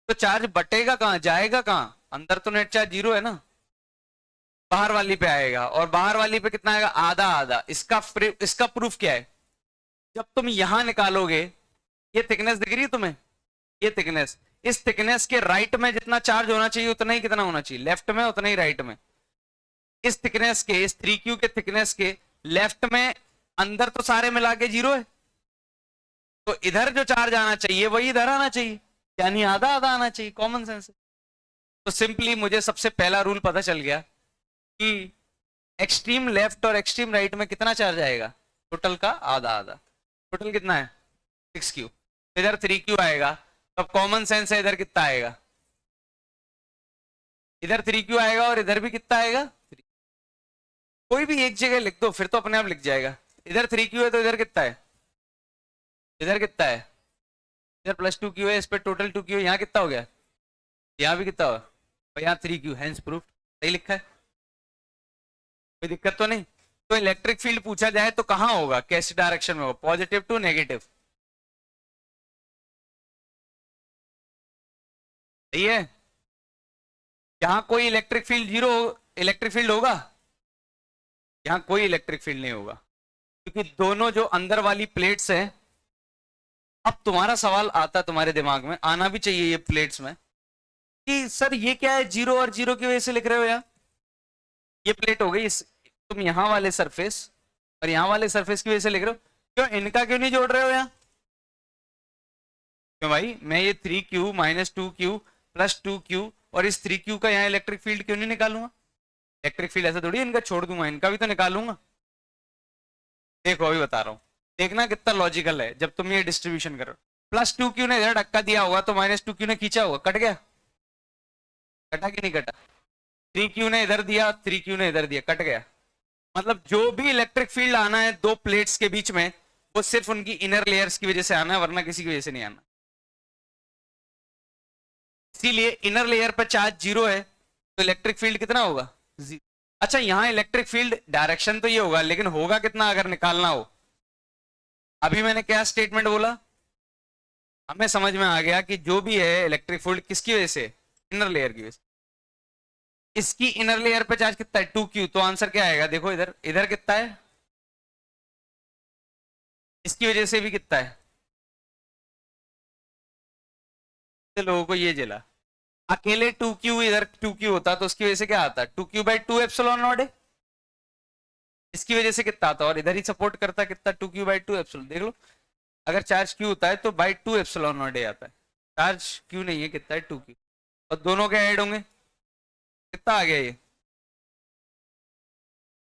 तो चार्ज बटेगा कहाँ, जाएगा कहाँ, अंदर तो नेट चार्ज 0 है ना, बाहर वाली पे आएगा, और बाहर वाली पे कितना आएगा, आधा आधा। इसका प्रूफ क्या है, जब तुम यहां निकालोगे ये थिकनेस दिख रही है तुम्हें, ये थिकनेस, इस थिकनेस के राइट में जितना चार्ज होना चाहिए उतना ही कितना होना चाहिए, लेफ्ट में उतना ही राइट में। इस थिकनेस के, इस 3Q के थिकनेस के लेफ्ट में अंदर तो सारे मिला के 0 है, तो इधर जो चार्ज आना चाहिए वही इधर आना चाहिए, यानी आधा आधा आना चाहिए, कॉमन सेंस है। तो सिंपली मुझे सबसे पहला रूल पता चल गया कि एक्सट्रीम लेफ्ट और एक्सट्रीम राइट में कितना चार्ज आएगा, टोटल का आधा आधा। टोटल कितना है 6Q, इधर 3Q आएगा, तब कॉमन सेंस है इधर कितना आएगा, इधर 3Q आएगा और इधर भी कितना आएगा 3। कोई भी एक जगह लिख दो फिर तो अपने आप लिख जाएगा। इधर 3Q है तो इधर कितना है, इधर कितना है, इधर +2Q है, इस पे टोटल 2Q है, यहाँ कितना हो गया, यहाँ भी कितना हुआ, और यहाँ 3Q, हैंस प्रूफ, सही लिखा है, कोई दिक्कत तो नहीं। तो इलेक्ट्रिक फील्ड पूछा जाए तो कहाँ होगा, कैसी डायरेक्शन में होगा, पॉजिटिव टू नेगेटिव, सही है। यहाँ कोई electric field zero, electric field होगा, यहाँ कोई इलेक्ट्रिक फील्ड नहीं होगा, क्योंकि दोनों जो अंदर वाली प्लेट्स हैं, अब तुम्हारा सवाल आता है तुम्हारे दिमाग में, आना भी चाहिए ये प्लेट्स में, कि सर ये क्या है, 0 और 0 की वजह से लिख रहे हो यार, ये प्लेट हो गई तुम यहाँ वाले सरफेस और यहाँ वाले सरफेस की वजह से लिख रहे हो, क्यों इनका क्यों नहीं जोड़ रहे हो यहाँ, क्यों भाई, मैं ये 3Q - 2Q + 2Q और इस 3Q का यहाँ इलेक्ट्रिक फील्ड क्यों नहीं निकालूंगा, इलेक्ट्रिक फील्ड ऐसा थोड़ी इनका छोड़ दूंगा, इनका भी तो निकालूंगा। देखो अभी बता रहा हूँ, देखना कितना लॉजिकल है जब तुम ये डिस्ट्रीब्यूशन करो। +2Q ने इधर धक्का दिया होगा तो -2Q ने खींचा होगा, कट गया, कटा कि नहीं कटा, 3Q ने इधर दिया, 3Q ने इधर दिया, कट गया। मतलब जो भी इलेक्ट्रिक फील्ड आना है दो प्लेट्स के बीच में, वो सिर्फ उनकी इनर लेयर्स की वजह से आना है, वरना किसी की वजह से नहीं आना। इसीलिए इनर लेयर पर चार्ज 0 है तो इलेक्ट्रिक फील्ड कितना होगा, 0। अच्छा यहाँ इलेक्ट्रिक फील्ड डायरेक्शन तो ये होगा, लेकिन होगा कितना अगर निकालना हो, अभी मैंने क्या स्टेटमेंट बोला, हमें समझ में आ गया कि जो भी है इलेक्ट्रिक फील्ड किसकी वजह से, इनर लेयर की वजह से। इसकी इनर लेयर पे चार्ज कितना है 2Q, तो आंसर क्या आएगा, देखो इधर, इधर कितना है, इसकी वजह से भी कितना है, तो लोगों को ये जिला, अकेले 2Q इधर 2Q होता तो उसकी वजह से क्या आता, 2Q/2 ε0 है, इसकी वजह से कितना आता, और इधर ही सपोर्ट करता कितना 2Q/2 देख लो, अगर चार्ज Q होता है तो /2 ε0 आता है, चार्ज Q नहीं है, कितना है 2Q, और दोनों के ऐड होंगे, कितना आ गया ये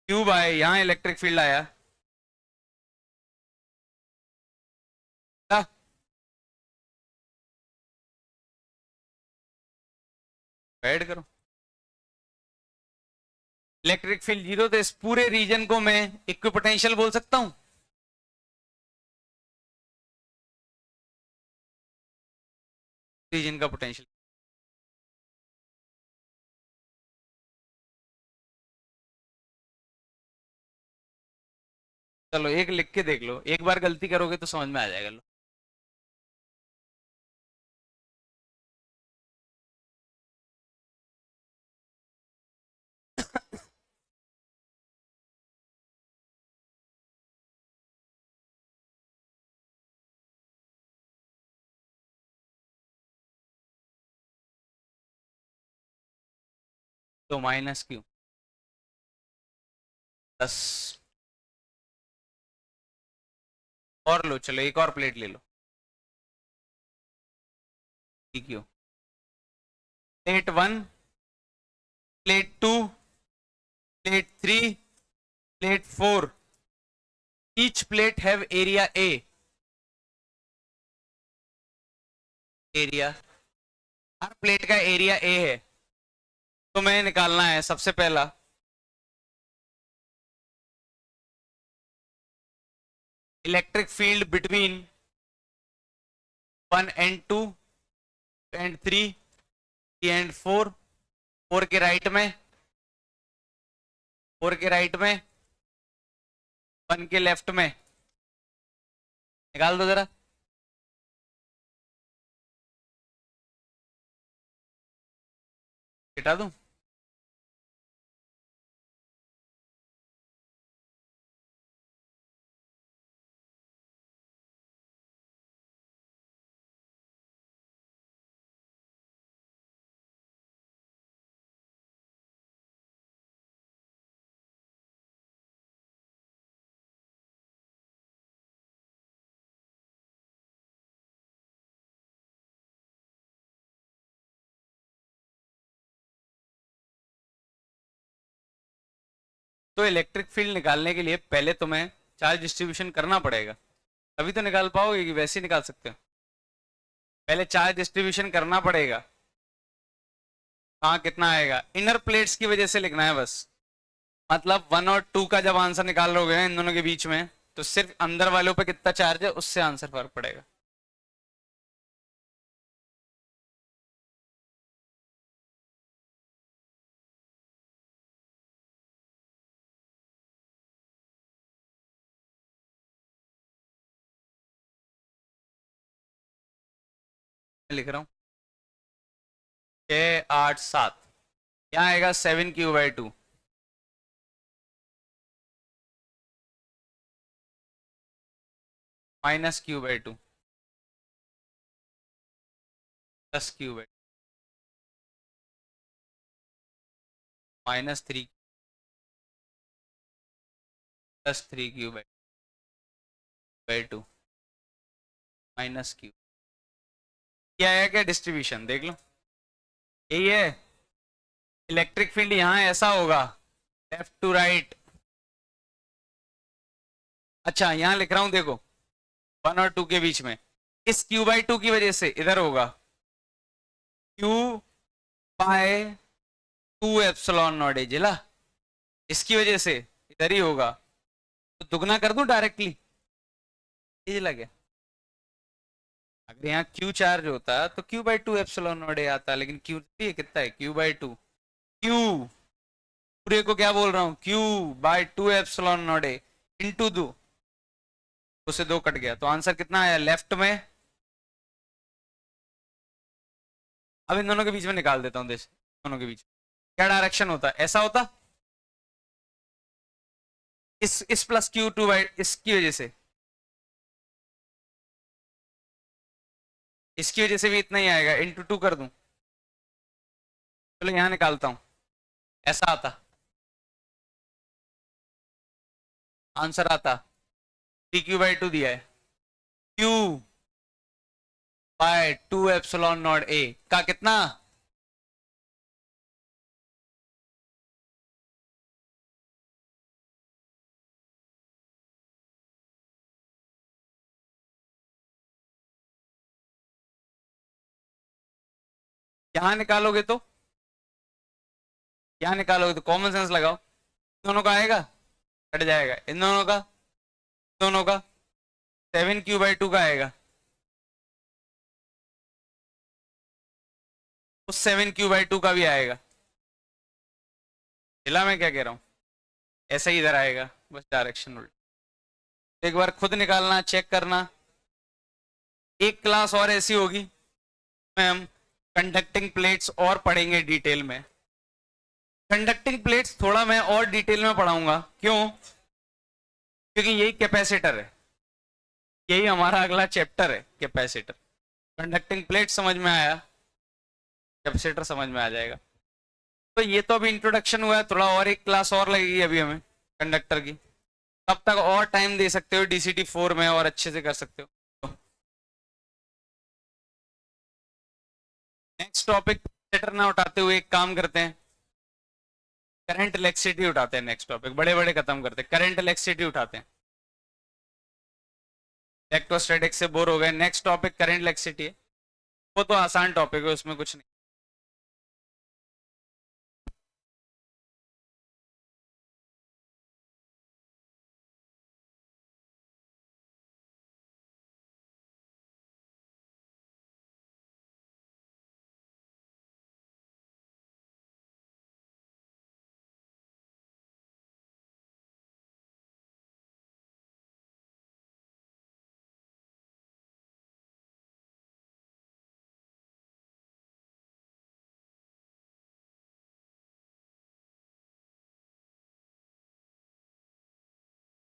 क्यूब आए, यहाँ इलेक्ट्रिक फील्ड आया, ऐड करो, इलेक्ट्रिक फील्ड 0, तो इस पूरे रीजन को मैं इक्विपोटेंशियल बोल सकता हूं, रीजन का पोटेंशियल। चलो एक लिख के देख लो, एक बार गलती करोगे तो समझ में आ जाएगा, लो। तो -Q 10, और लो, चलो एक और प्लेट ले लो, TQ, plate 1, plate 2, plate 3, plate 4, each plate have area A, area, her plate का एरिया A है, तो मैं निकालना है सबसे पहला electric field between 1 and 2 and 3 and 4, 4 के राइट में, 4 के राइट में, 1 के लेफ्ट में, निकाल दो जरा, हटा दूं, तो इलेक्ट्रिक फील्ड निकालने के लिए पहले तुम्हें चार्ज डिस्ट्रीब्यूशन करना पड़ेगा, तभी तो निकाल पाओगे, कि वैसे ही निकाल सकते हो। पहले चार्ज डिस्ट्रीब्यूशन करना पड़ेगा। हाँ, कितना आएगा, इनर प्लेट्स की वजह से लिखना है बस। मतलब 1 और 2 का जब आंसर निकाल लोगे ना इन दोनों के बीच में, तो सिर्फ अंदर वालों पे कितना चार्ज है उससे आंसर फर्क पड़ेगा। मैं लिख रहा हूँ 6 8 7, यहाँ आएगा 7q/2, -q/2 +q/2 -3 +3q/2 -q। क्या है, क्या डिस्ट्रीब्यूशन देख लो, यही है। इलेक्ट्रिक फील्ड यहाँ ऐसा होगा, लेफ्ट टू राइट। अच्छा, यहाँ लिख रहा हूं देखो, 1 और 2 के बीच में, इस q/2 की वजह से इधर होगा q/2ε0 जिला, इसकी वजह से इधर ही होगा, तो दुगना कर दूं डायरेक्टली, ये लगे। अगर यहाँ q चार्ज होता तो q/2ε0 आता, लेकिन q कितना है, q/2, q पूरे को क्या बोल रहा हूँ, q/2ε0 इंटू 2, उससे 2 कट गया, तो आंसर कितना आया लेफ्ट में। अब इन दोनों के बीच में निकाल देता हूँ, देख दोनों के बीच क्या डायरेक्शन होता, ऐसा होता, इस प्लस q2 इसकी वजह से, इसकी वजह से भी इतना ही आएगा, इंटू 2 कर दूं, चलो यहां निकालता हूं, ऐसा आता आंसर, आता 3q/2 दिया है, q/2ε0a का कितना, यहां निकालोगे तो, यहां निकालोगे तो कॉमन सेंस लगाओ, दोनों का आएगा, कट जाएगा, इन दोनों का, दोनों का 7q/2 का आएगा, उस 7q/2 का भी आएगा। चला मैं क्या कह रहा हूं, ऐसा ही इधर आएगा, बस डायरेक्शन उल्टी। एक बार खुद निकालना, चेक करना। एक क्लास और ऐसी होगी में हम कंडक्टिंग प्लेट्स और पढ़ेंगे डिटेल में। कंडक्टिंग प्लेट्स थोड़ा मैं और डिटेल में पढ़ाऊंगा, क्यों, क्योंकि यही कैपेसिटर है, यही हमारा अगला चैप्टर है, कैपेसिटर। कंडक्टिंग प्लेट समझ में आया, कैपेसिटर समझ में आ जाएगा। तो ये तो अभी इंट्रोडक्शन हुआ है, थोड़ा और एक क्लास और लगेगी अभी हमें कंडक्टर की, तब तक और टाइम दे सकते हो DCT-4 में और अच्छे से कर सकते हो। नेक्स्ट टॉपिक कैपेसिटर ना उठाते हुए एक काम करते हैं, करंट इलेक्ट्रिसिटी उठाते हैं। नेक्स्ट टॉपिक बड़े बड़े खत्म करते हैं, करंट इलेक्ट्रिसिटी उठाते हैं। इलेक्ट्रोस्टैटिक से बोर हो गए, नेक्स्ट टॉपिक करंट इलेक्ट्रिसिटी है, वो तो आसान टॉपिक है, उसमें कुछ नहीं।